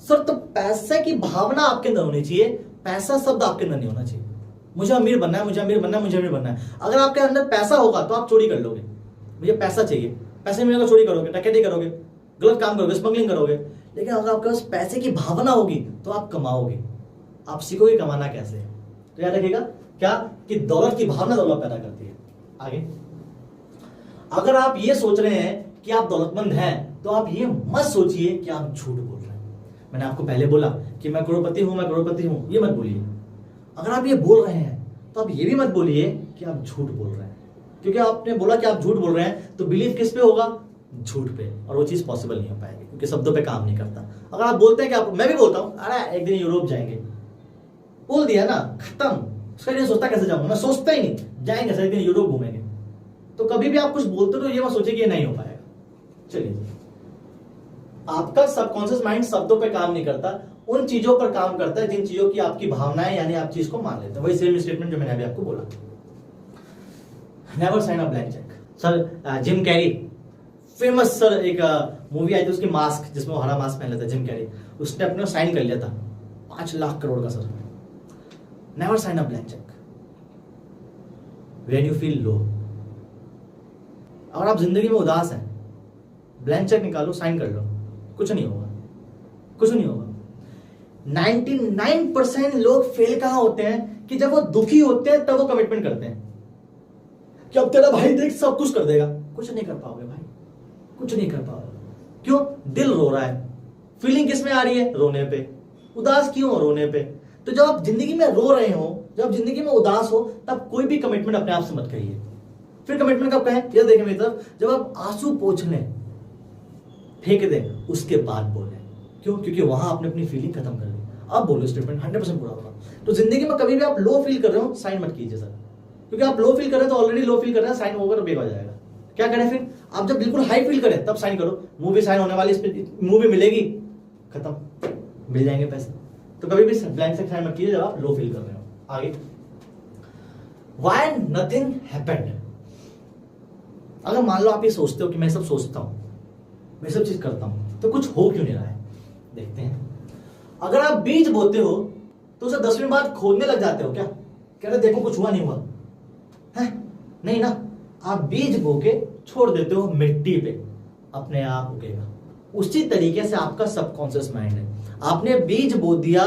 सर तो पैसे की भावना आपके अंदर होनी चाहिए, पैसा शब्द आपके अंदर नहीं होना चाहिए। मुझे अमीर बनना है, मुझे अमीर बनना है, मुझे अमीर बनना है। अगर आपके अंदर पैसा होगा तो आप चोरी कर लोगे, मुझे पैसा चाहिए, पैसे मिलेगा चोरी करोगे, डकैती करोगे, गलत काम करोगे, स्मगलिंग करोगे। लेकिन अगर आपके पास पैसे की भावना होगी तो आप कमाओगे, आप सीखोगे कमाना कैसे है। तो याद रखिएगा क्या कि दौलत की भावना दौलत पैदा करती है। आगे, अगर आप ये सोच रहे हैं कि आप दौलतमंद हैं तो आप ये मत सोचिए कि आप झूठ बोल रहे हैं। मैंने आपको पहले बोला कि मैं करोड़पति हूं, ये मत बोलिए। अगर आप ये बोल रहे हैं तो आप ये भी मत बोलिए कि आप झूठ बोल रहे हैं, क्योंकि आपने बोला कि आप झूठ बोल रहे हैं तो बिलीव किस पे होगा? झूठ पे, और वो चीज पॉसिबल नहीं हो पाएगी क्योंकि शब्दों पे काम नहीं करता। अगर आप बोलते हैं कि आप, मैं भी बोलता हूं अरे एक दिन यूरोप जाएंगे, बोल दिया ना, खत्म। उसका ये सोचता कैसे जाऊंगा, मैं सोचता ही नहीं, जाएंगे सर एक दिन यूरोप घूमेंगे। तो कभी भी आप कुछ बोलते हो तो ये मत सोचिए कि ये नहीं हो पाएगा। चलिए, आपका सबकॉन्शियस माइंड शब्दों पे काम नहीं करता, उन चीजों पर काम करता है जिन चीजों की आपकी भावनाएं यानी आप चीज को मान लेते हैं। वही सेम स्टेटमेंट जो मैंने अभी आपको बोला। Never sign a blank cheque. Sir Jim Carrey famous sir एक मूवी आई थी उसकी मास्क, जिसमें वो हरा मास्क पहन लेता जिम कैरी, उसने अपने साइन कर लिया था 5 लाख करोड़ का। Sir never sign a blank cheque when you feel low. अगर आप जिंदगी में उदास हैं, ब्लैंक चेक निकालो, साइन कर लो, कुछ नहीं होगा, कुछ नहीं होगा। 99% लोग फेल कहां होते हैं कि जब वो दुखी होते हैं तब वो कमिटमेंट करते हैं कि अब तेरा भाई देख सब कुछ कर देगा। कुछ नहीं कर पाओगे भाई, कुछ नहीं कर पाओगे। क्यों? दिल रो रहा है। फीलिंग किस में आ रही है? रोने पे। उदास क्यों हो? रोने पे। तो जब आप जिंदगी में रो रहे हो, जब आप जिंदगी में उदास हो, तब कोई भी कमिटमेंट अपने आप से मत करिए। फिर कमिटमेंट कब कहें? ये देखें मेरी तरफ, जब आप आंसू पोंछ लें, फेंक दें, उसके बाद बोलें। क्यों? क्योंकि वहां आपने अपनी फीलिंग खत्म कर दी। अब बोलो, स्टेटमेंट 100% पूरा होगा। तो जिंदगी में कभी भी आप लो फील कर रहे हो, साइन मत कीजिए सर, क्योंकि आप लो फील कर रहे हो तो ऑलरेडी लो फील कर रहे हैं, साइन होगा तो बेकार हो जाएगा। क्या करें फिर? आप जब बिल्कुल हाई फील करें तब साइन करो। मूवी साइन होने वाली, इस पे मूवी मिलेगी, खत्म, मिल जाएंगे पैसे। तो कभी भी ब्लैंक चेक साइन मत कीजिए जब आप लो फील कर रहे हो। आगे, व्हाई नथिंग हैपेंड। अगर मान लो आप ये सोचते हो कि मैं सब सोचता हूं, मैं सब चीज करता हूं, तो कुछ हो क्यों नहीं रहा है? देखते हैं। अगर आप बीज बोते हो तो उसे 10 मिनट बाद खोदने लग जाते हो क्या? कह रहे देखो कुछ हुआ नहीं हुआ है? नहीं ना, आप बीज बो के छोड़ देते हो मिट्टी पे, अपने आप उगेगा। उसी तरीके से आपका सबकॉन्शियस माइंड है। आपने बीज बो दिया,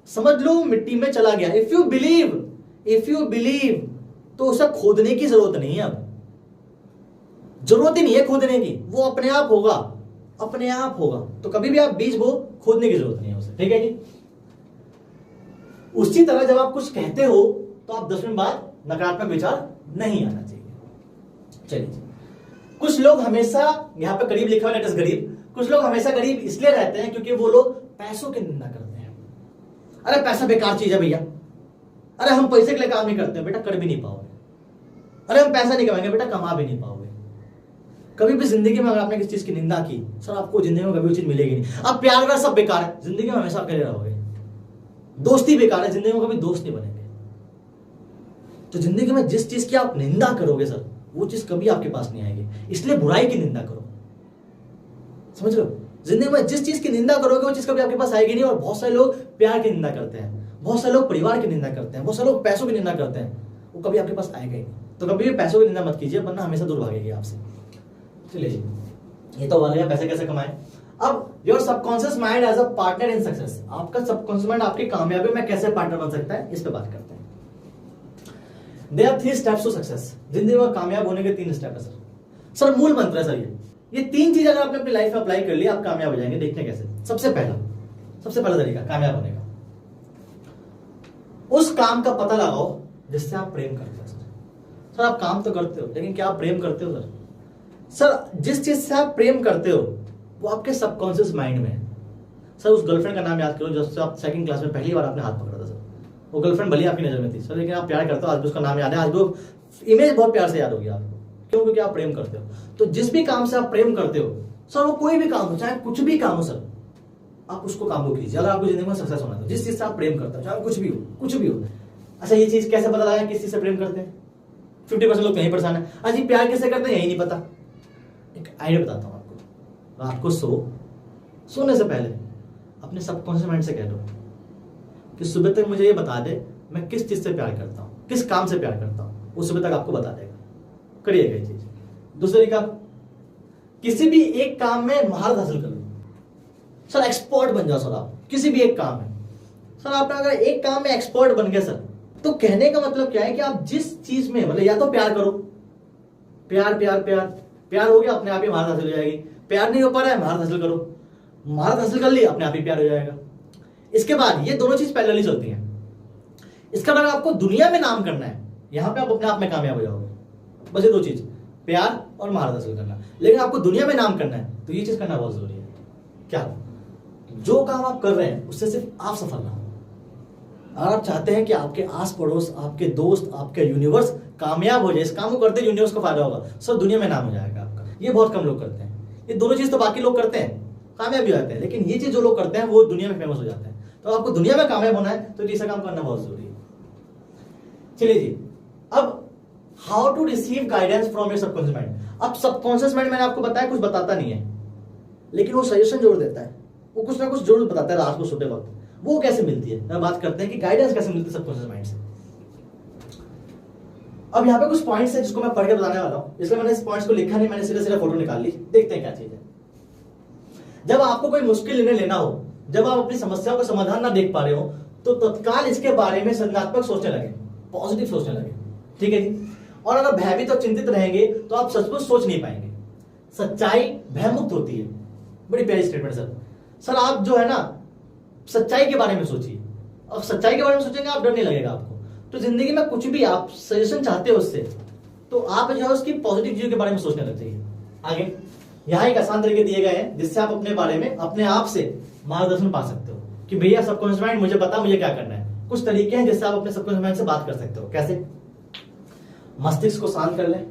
समझ लो मिट्टी में चला गया। इफ यू बिलीव तो उसे खोदने की जरूरत नहीं है। अब जरूरत ही नहीं है खोदने की, वो अपने आप होगा, अपने आप होगा। तो कभी भी आप बीज बो, खोदने की जरूरत नहीं है उसे। ठीक है जी। उसी तरह जब आप कुछ कहते हो तो आप 10 मिनट बाद नकारात्मक विचार नहीं आना चाहिए। चलिए, कुछ लोग हमेशा, यहां पे करीब लिखा हुआ है गरीब, कुछ लोग हमेशा गरीब इसलिए रहते हैं क्योंकि वो लोग पैसों की निंदा करते हैं। अरे पैसा बेकार चीज है भैया, अरे हम पैसे के लिए काम नहीं करते। बेटा कर भी नहीं पाओगे। अरे हम पैसा नहीं कमाएंगे, बेटा कमा भी नहीं पाओगे। कभी भी जिंदगी में अगर आपने किसी चीज की निंदा की, सर आपको जिंदगी में कभी वो चीज मिलेगी नहीं। अब प्यार वगैरह सब बेकार है, जिंदगी में हमेशा अकेले रहोगे। दोस्ती बेकार है, जिंदगी में कभी दोस्त नहीं बनेंगे। तो जिंदगी में जिस चीज की आप निंदा करोगे सर, वो चीज कभी आपके पास नहीं आएगी। इसलिए बुराई की निंदा करो, समझ रहे हो? जिंदगी में जिस चीज की निंदा करोगे वो चीज कभी आपके पास आएगी नहीं। और बहुत सारे लोग प्यार की निंदा करते हैं, बहुत सारे लोग परिवार की निंदा करते हैं, बहुत सारे लोग पैसों की निंदा करते हैं, वो कभी आपके पास आएगा ही नहीं। तो कभी भी पैसों की निंदा मत कीजिए, वरना हमेशा दूर भागेगी आपसे। चलिए जी, ये तो वाला पैसे कैसे कमाएं। अब your subconscious mind as a partner in success. आपका सबकॉन्शियस माइंड आपकी कामयाबी में कैसे पार्टनर बन सकता है, इस पे बात करते हैं। There are 3 steps to success। जिंदगी में कामयाब होने के 3 स्टेप है सर, मूल मंत्र है सर। ये 3 चीज अगर आपने अपनी लाइफ में अप्लाई कर लिया, आप कामयाब हो जाएंगे। देखते हैं कैसे। सबसे पहला तरीका कामयाब होने का, उस काम का पता लगाओ जिससे आप प्रेम करते हो। सर आप काम तो करते हो लेकिन क्या आप प्रेम करते हो? सर जिस चीज से आप प्रेम करते हो वो आपके सबकॉन्शियस माइंड में है। सर उस गर्लफ्रेंड का नाम याद करो जिससे आप सेकंड क्लास में पहली बार आपने हाथ पकड़ा था। सर वो गर्लफ्रेंड भले आपकी नजर में थी सर, लेकिन आप प्यार करते हो, आज भी उसका नाम याद है, आज वो इमेज बहुत प्यार से याद होगी आपको। क्यों? क्योंकि आप प्रेम करते हो। तो जिस भी काम से आप प्रेम करते हो सर, वो कोई भी काम हो, चाहे कुछ भी काम हो सर, आप उसको काम को कीजिए। अगर आपको जिंदगी में सक्सेस होना है तो जिस चीज से आप प्रेम करते हो, चाहे कुछ भी हो, कुछ भी हो। अच्छा ये चीज कैसे पता लगा किस चीज से प्रेम करते हैं? 50% लोग कहीं परेशान है, अजी प्यार कैसे करते हैं यही नहीं पता। एक आइडिया बताता हूं आपको। रात को सोने से पहले अपने सबकॉन्शियस माइंड से कह दो कि सुबह तक मुझे ये बता दे मैं किस चीज से प्यार करता हूं, किस काम से प्यार करता हूं। वो सुबह तक आपको बता देगा। करिएगा ये चीज। दूसरी तरीका, किसी भी एक काम में महारत हासिल कर लो। सर एक्सपर्ट बन जाओ सर आप किसी भी एक काम में। सर आप अगर एक काम में एक्सपर्ट बन गए सर, तो कहने का मतलब क्या है कि आप जिस चीज में, मतलब या तो प्यार करो, प्यार प्यार प्यार प्यार हो गया अपने आप ही महारत हासिल हो जाएगी। प्यार नहीं हो पा रहा है, महारत हासिल करो, महारत हासिल कर ली अपने आप ही प्यार हो जाएगा। इसके बाद ये दोनों चीज पैरेलली चलती हैं। इसका मतलब आपको दुनिया में नाम करना है, यहां पे आप अपने आप में कामयाब हो जाओगे। बस ये दो चीज, प्यार और महारत हासिल करना। लेकिन आपको दुनिया में नाम करना है तो ये चीज करना बहुत जरूरी है। क्या? जो काम आप कर रहे हैं उससे सिर्फ आप सफल ना हो। अगर आप चाहते हैं कि आपके आस पड़ोस, आपके दोस्त, आपके यूनिवर्स कामयाब हो जाए, इस काम को करते यूनिवर्स को फायदा होगा, सब दुनिया में नाम हो जाएगा आपका। ये बहुत कम लोग करते हैं। ये दोनों चीज तो बाकी लोग करते हैं, कामयाब भी होते हैं, लेकिन ये चीज जो लोग करते हैं वो दुनिया में फेमस हो जाते हैं। तो आपको दुनिया में कामयाब होना है तो तीसरा काम करना बहुत जरूरी है। चलिए जी, अब how to receive guidance from your subconscious mind. अब सबकॉन्शियस माइंड मैंने आपको बताया कुछ बताता नहीं है, लेकिन वो सजेशन जरूर देता है, वो कुछ ना कुछ जरूर बताता है रात को सोते वक्त। वो कैसे मिलती है, मैं बात करते हैं कि गाइडेंस कैसे मिलती है सबकॉन्शियस माइंड से। अब यहाँ पे कुछ पॉइंट्स है जिसको मैं पढ़ के बताने वाला हूं, इसलिए मैंने इस पॉइंट्स को लिखा नहीं, मैंने सीधे सीधे फोटो निकाल ली। देखते हैं क्या चीज है। जब आपको कोई मुश्किल निर्णय लेना हो, जब आप अपनी समस्याओं का समाधान ना देख पा रहे हो, तो तत्काल इसके बारे में सकारात्मक सोचने लगे, पॉजिटिव सोचने लगे। ठीक है जी। और अगर भयभीत और चिंतित रहेंगे तो आप सचमुच सोच नहीं पाएंगे। सच्चाई भयमुक्त होती है। बड़ी प्यारी स्टेटमेंट सर। सर आप जो है ना सच्चाई के बारे में सोचिए, और सच्चाई के बारे में सोचेंगे आप, डर नहीं लगेगा आपको। तो जिंदगी में कुछ भी आप सजेशन चाहते हो उससे, तो आप जो है उसकी पॉजिटिव चीजों के बारे में सोचने लग जाइए। आगे यहाँ एक आसान तरीके दिए गए हैं जिससे आप अपने बारे में अपने आप से मार्गदर्शन पा सकते हो कि भैया सबकॉन्शियस माइंड मुझे पता मुझे क्या करना है। कुछ तरीके हैं जिससे आप अपने सबकॉन्शियस माइंड से बात कर सकते हो। कैसे? मस्तिष्क को शांत कर लें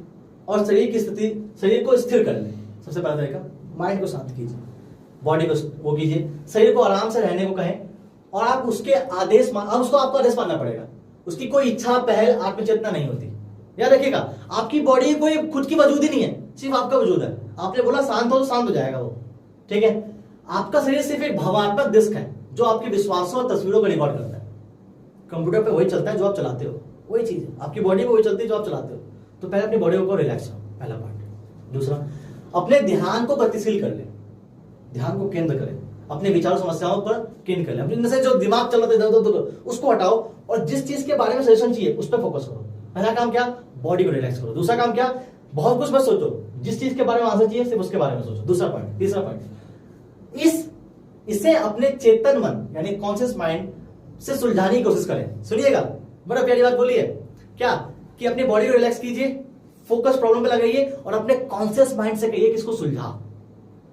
और शरीर की स्थिति, शरीर को स्थिर कर लें। सबसे पहला तरीका, माइंड को शांत कीजिए, बॉडी को वो कीजिए, शरीर को आराम से रहने को कहें, और आप उसके आदेश अब उसको आपको आदेश मानना पड़ेगा। उसकी कोई इच्छा, पहल, आत्मचेतना नहीं होती। याद रखिएगा, आपकी बॉडी कोई खुद की वजूद ही नहीं है, सिर्फ आपका वजूद है। आपने बोला शांत हो तो शांत हो जाएगा वो। ठीक है? आपका शरीर सिर्फ एक भावात्मक डिस्क है जो आपके विश्वासों और तस्वीरों को रिकॉर्ड करता है। कंप्यूटर पे वही चलता है जो आप चलाते हो, वही चीज है। आपकी बॉडी पे वही चलती है जो आप चलाते हो। तो पहले अपनी बॉडी को रिलैक्स करो, पहला पार्ट। दूसरा, अपने ध्यान को गतिशील कर ले, ध्यान को केंद्र करें, अपने विचारों समस्याओं पर केंद्र कर ले। अपने से जो दिमाग चल रहा है उसको हटाओ और जिस चीज के बारे में सजेशन चाहिए उस पर फोकस करो। पहला काम क्या? बॉडी को रिलैक्स करो। दूसरा काम क्या? बहुत कुछ मत सोचो, जिस चीज के बारे में आंसर चाहिए सिर्फ उसके बारे में सोचो। दूसरा पॉइंट। तीसरा पॉइंट, इसे अपने चेतन मन यानी कॉन्शियस माइंड से सुलझाने की कोशिश करें। सुनिएगा, बड़ा प्यारी बात बोली है। क्या? कि अपनी बॉडी को रिलैक्स कीजिए, फोकस प्रॉब्लम पे लगाइए और अपने कॉन्शियस माइंड से कहिए कि इसको सुलझा,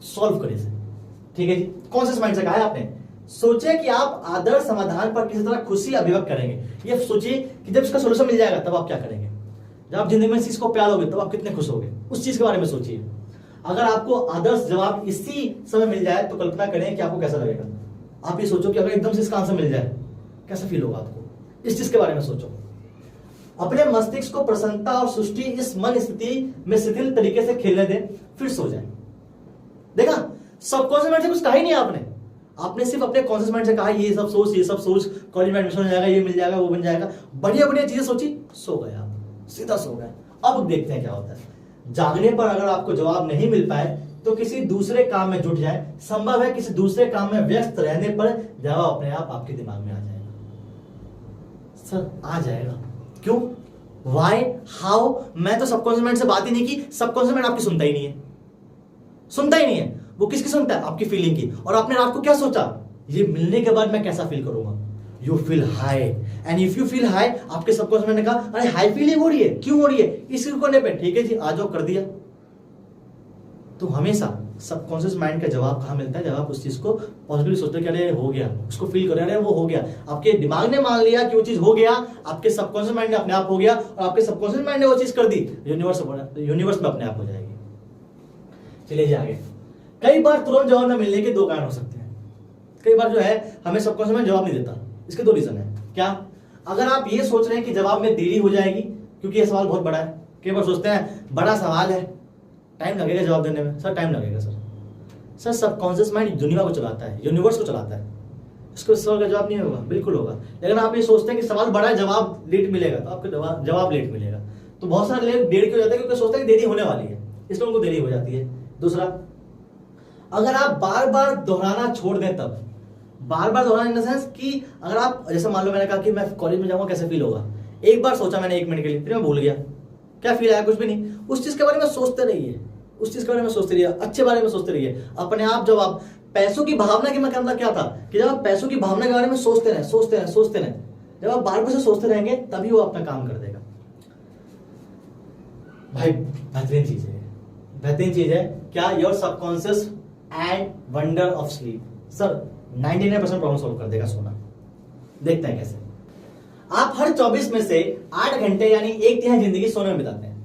सॉल्व करिए इसे। ठीक है जी? कॉन्शियस माइंड से कहा है आपने। सोचे कि आप आदर्श समाधान पर किसी तरह खुशी अभिव्यक्त करेंगे। ये सोचिए कि जब इसका सोल्यूशन मिल जाएगा तब आप क्या करेंगे। जब आप जिंदगी में इस चीज को प्यार होगे तब आप कितने खुश होगे, उस चीज के बारे में सोचिए। अगर आपको आदर्श जवाब इसी समय मिल जाए तो कल्पना करें कि आपको कैसा लगेगा। आप ये सोचो कि अगर एकदम से इसका आंसर मिल जाए कैसा फील होगा आपको, इस चीज के बारे में सोचो। अपने मस्तिष्क को प्रसन्नता और सृष्टि इस मन स्थिति में शिथिल तरीके से खेलने दें, फिर सो जाए। देखा, सबकॉन्शियस माइंड से कुछ कहा ही नहीं आपने सिर्फ अपने कॉन्शियस माइंड से कहा ये सब सोच, कॉलेज में एडमिशन हो जाएगा, ये मिल जाएगा, वो बन जाएगा, बढ़िया बढ़िया चीजें सोची, सो गए आप, सीधा सो गए। अब देखते हैं क्या होता है। जागने पर अगर आपको जवाब नहीं मिल पाए तो किसी दूसरे काम में जुट जाए। संभव है किसी दूसरे काम में व्यस्त रहने पर जवाब अपने आप आपके दिमाग में आ जाएगा। सर आ जाएगा क्यों? Why, how? मैं तो सबकॉन्शियस माइंड से बात ही नहीं की। सबकॉन्शियस माइंड आपकी सुनता ही नहीं है, सुनता ही नहीं है। वो किसकी सुनता है? आपकी फीलिंग की। और आपने रात को क्या सोचा, ये मिलने के बाद मैं कैसा फील करूंगा, you feel high, and if you feel high, आपके सबकॉन्शियस माइंड ने कहा अरे हाई फीलिंग हो रही है, क्यों हो रही है, इस कोने पे, ठीक है जी आ जाओ, कर दिया। तो हमेशा सबकॉन्शियस माइंड का जवाब कहाँ मिलता है, जब आप उस चीज को पॉजिटिवली सोचते हो कि अरे हो गया, उसको फील करो, अरे वो हो गया, आपके दिमाग ने मान लिया कि वो चीज हो गया, आपके सबकॉन्शियस माइंड ने अपने आप हो गया, और आपके सबकॉन्शियस माइंड ने वो चीज कर दी, यूनिवर्स में अपने आप हो जाएगी। चलिए जी आगे। कई बार तुरंत जवाब न मिलने के दो कारण हो सकते हैं। कई बार जो है हमें सबकॉन्शियस माइंड जवाब नहीं देता, इसके दो रीजन है। क्या? अगर आप ये सोच रहे हैं कि जवाब में देरी हो जाएगी क्योंकि ये सवाल बहुत बड़ा है, कई बार सोचते हैं बड़ा सवाल है, टाइम लगेगा जवाब देने में, सर टाइम लगेगा सर सबकॉन्शियस माइंड दुनिया को चलाता है, यूनिवर्स को चलाता है, इसको सवाल का जवाब नहीं होगा, बिल्कुल होगा। लेकिन आप ये सोचते हैं कि सवाल बड़ा है, जवाब लेट मिलेगा, तो आपको जवाब लेट मिलेगा। तो बहुत सारे लोग देर क्यों हो जाता है, क्योंकि सोचते हैं कि देरी होने वाली है, इसलिए उनको देरी हो जाती है। दूसरा, अगर आप बार बार दोहराना छोड़ दें, तब बार बार दोहराना इन द सेंस कि अगर आप, जैसे मान लो मैंने कहा कि मैं कॉलेज में जाऊंगा कैसे फील होगा, एक बार सोचा मैंने 1 मिनट के लिए, फिर मैं भूल गया, क्या फील आया, कुछ भी नहीं। उस चीज के बारे में सोचते रहिए, उस चीज के बारे में सोचते रहिए, अच्छे बारे में सोचते रहिए अपने आप। जब आप पैसों की भावना की, मैं कहता क्या था कि जब आप पैसों की भावना के बारे में सोचते रहे, जब आप बार बार से सोचते रहेंगे तभी वो अपना काम कर देगा। भाई बेहतरीन चीज है क्या, your subconscious and wonder of sleep. Sir 99% problem solve कर देगा सोना। देखते हैं कैसे। आप हर 24 में से 8 घंटे यानी 1/3 जिंदगी सोने में बिताते हैं,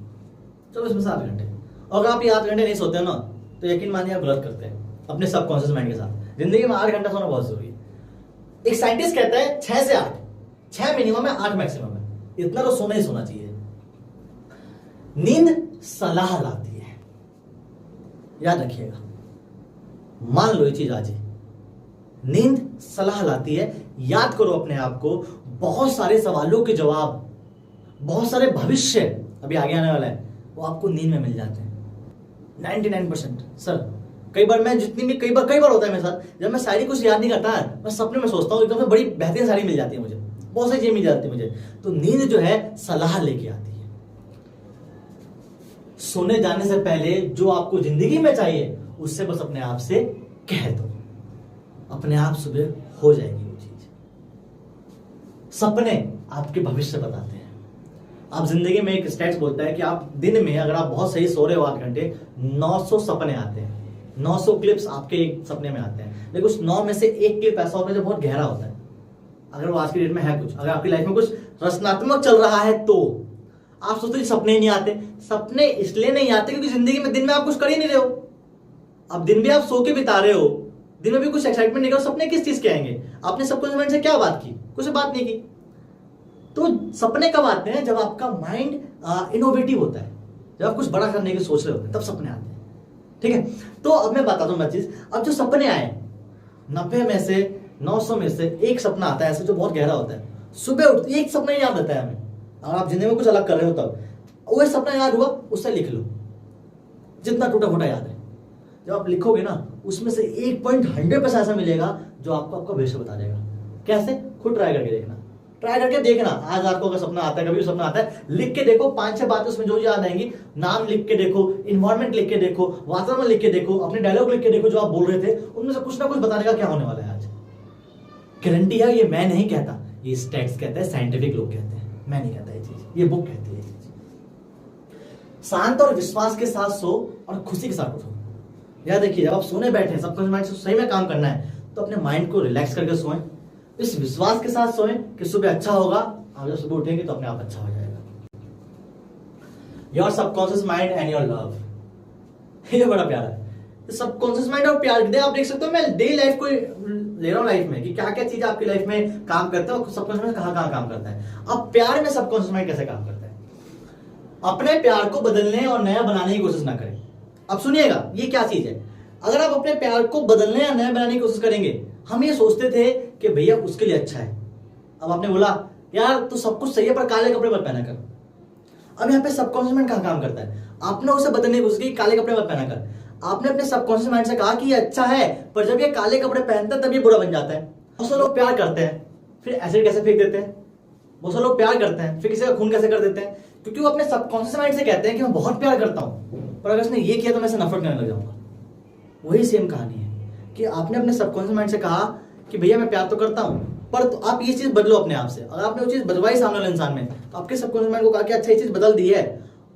24 में से 8 घंटे। और अगर आप ये 8 घंटे नहीं सोते हो ना, तो यकीन मानिए आप गलत करते हैं अपने सबकॉन्शियस माइंड के साथ। जिंदगी में 8 घंटा सोना बहुत जरूरी है। एक साइंटिस्ट कहता है 6 से 8, 6 मिनिमम है, 8 मैक्सिमम है, इतना तो सोना ही सोना चाहिए। नींद सलाह लाती है, याद रखिएगा, मान लो ये चीज आज ही, नींद सलाह लाती है। याद करो अपने आप को, बहुत सारे सवालों के जवाब, बहुत सारे भविष्य अभी आगे आने वाला है, वो आपको नींद में मिल जाते हैं 99%। सर कई बार कई बार होता है मेरे साथ, जब मैं शायरी कुछ याद नहीं करता, मैं सपने में सोचता हूँ एकदम से बड़ी बेहतरीन शायरी मिल जाती है मुझे, बहुत सारी चीजें मिल जाती है मुझे। तो नींद जो है सलाह लेके आती है। सोने जाने से पहले जो आपको जिंदगी में चाहिए उससे बस अपने आप से कह दो, अपने आप सुबह हो जाएगी वो चीज। सपने आपके भविष्य बताते हैं। आप जिंदगी में एक स्टैट्स बोलता है कि आप दिन में अगर आप बहुत सही सो रहे हो 8 घंटे, 900 सपने आते हैं, 900 क्लिप्स आपके एक सपने में आते हैं। लेकिन उस 9 में से एक क्लिप ऐसा होता है जो बहुत गहरा होता है। अगर वो आज की डेट में है कुछ, अगर आपकी लाइफ में कुछ रचनात्मक चल रहा है, तो आप सोचते हो सपने ही नहीं आते। सपने इसलिए नहीं आते क्योंकि जिंदगी में दिन में आप कुछ कर ही नहीं रहे हो। अब दिन भी आप सो के बिता रहे हो, दिन में भी कुछ एक्साइटमेंट नहीं करो, सपने किस चीज के आएंगे? आपने सबकॉन्शियस माइंड से क्या बात की? कुछ बात नहीं की। तो सपने कब आते हैं? जब आपका माइंड इनोवेटिव होता है, जब आप कुछ बड़ा करने की सोच रहे होते हैं, तब सपने आते हैं। ठीक है, तो अब मैं बताता हूं मैं चीज। अब जो सपने आए 90 में से 900 में से एक सपना आता है ऐसा जो बहुत गहरा होता है। सुबह उठते एक सपना याद रहता है हमें। अगर आप जिंदगी में कुछ अलग कर रहे हो तब वो सपना याद हुआ, उससे लिख लो, जितना टूटा फूटा याद है। जब आप लिखोगे ना, उसमें से 1.100% ऐसा मिलेगा जो आपको आपका भविष्य बता देगा। कैसे? खुद ट्राई करके देखना, ट्राई करके देखना। आज आपको अगर सपना आता है, कभी भी सपना आता है, लिख के देखो, 5-6 बातें उसमें जो याद आएंगी। नाम लिख के देखो, इन्वायरमेंट लिख के देखो, वातावरण लिख के देखो, अपने डायलॉग लिख के देखो जो आप बोल रहे थे, उनमें से कुछ ना कुछ बताने का क्या होने वाला है आज। गारंटी है, ये मैं नहीं कहता, ये स्टैट्स कहते हैं, साइंटिफिक लोग कहते हैं, मैं नहीं कहता ये चीज, ये बुक कहती है ये चीज। शांत और विश्वास के साथ सो और खुशी के साथ उठो। याद देखिए, जब आप सोने बैठे, सबकॉन्शियस माइंड से सही में काम करना है, तो अपने माइंड को रिलैक्स करके सोएं, इस विश्वास के साथ सोएं कि सुबह अच्छा होगा। आप जब सुबह उठेंगे तो अपने आप अच्छा हो जाएगा। Your subconscious mind and your love, ये बड़ा प्यारा है। सबकॉन्शियस माइंड और प्यार दे, आप देख सकते हो मैं डेली लाइफ को ले रहा हूं लाइफ में कि क्या क्या चीज आपकी लाइफ में काम करता है और सबकॉन्शियस माइंड कहां काम करता है। अब प्यार में सबकॉन्शियस माइंड कैसे काम करता है? अपने प्यार को बदलने और नया बनाने की कोशिश ना करें। अब सुनिएगा, ये क्या चीज है। अगर आप अपने प्यार को बदलने या नया बनाने की कोशिश करेंगे, हम ये सोचते थे कि भैया उसके लिए अच्छा है। अब आपने बोला यार तो सब कुछ सही है पर काले कपड़े मत पहना कर। अब यहाँ पे सबकॉन्शियस माइंड कहां काम करता है? आपने उसे बदलने की कोशिश की, काले कपड़े मत पहना कर। आपने अपने सबकॉन्शियस माइंड से कहा कि ये अच्छा है, पर जब ये काले कपड़े पहनता है तब ये बुरा बन जाता है। बहुत से लोग प्यार करते हैं, फिर एसिड कैसे फेंक देते हैं। बहुत से लोग प्यार करते हैं, फिर किसी का खून कैसे कर देते हैं, क्योंकि वो अपने सबकॉन्शियस माइंड से कहते हैं कि मैं बहुत प्यार करता हूं, पर अगर इसने ये किया तो मैं इसे नफरत करने लग जाऊंगा। वही सेम कहानी है कि आपने अपने सबकॉन्शियस माइंड से कहा कि भैया मैं प्यार तो करता हूं, पर तो आप ये चीज बदलो अपने आप से। अगर आपने वो चीज बदलवाई सामने वाले इंसान में, तो आपके सबकॉन्शियस माइंड को कहा कि अच्छा ये चीज बदल दी है,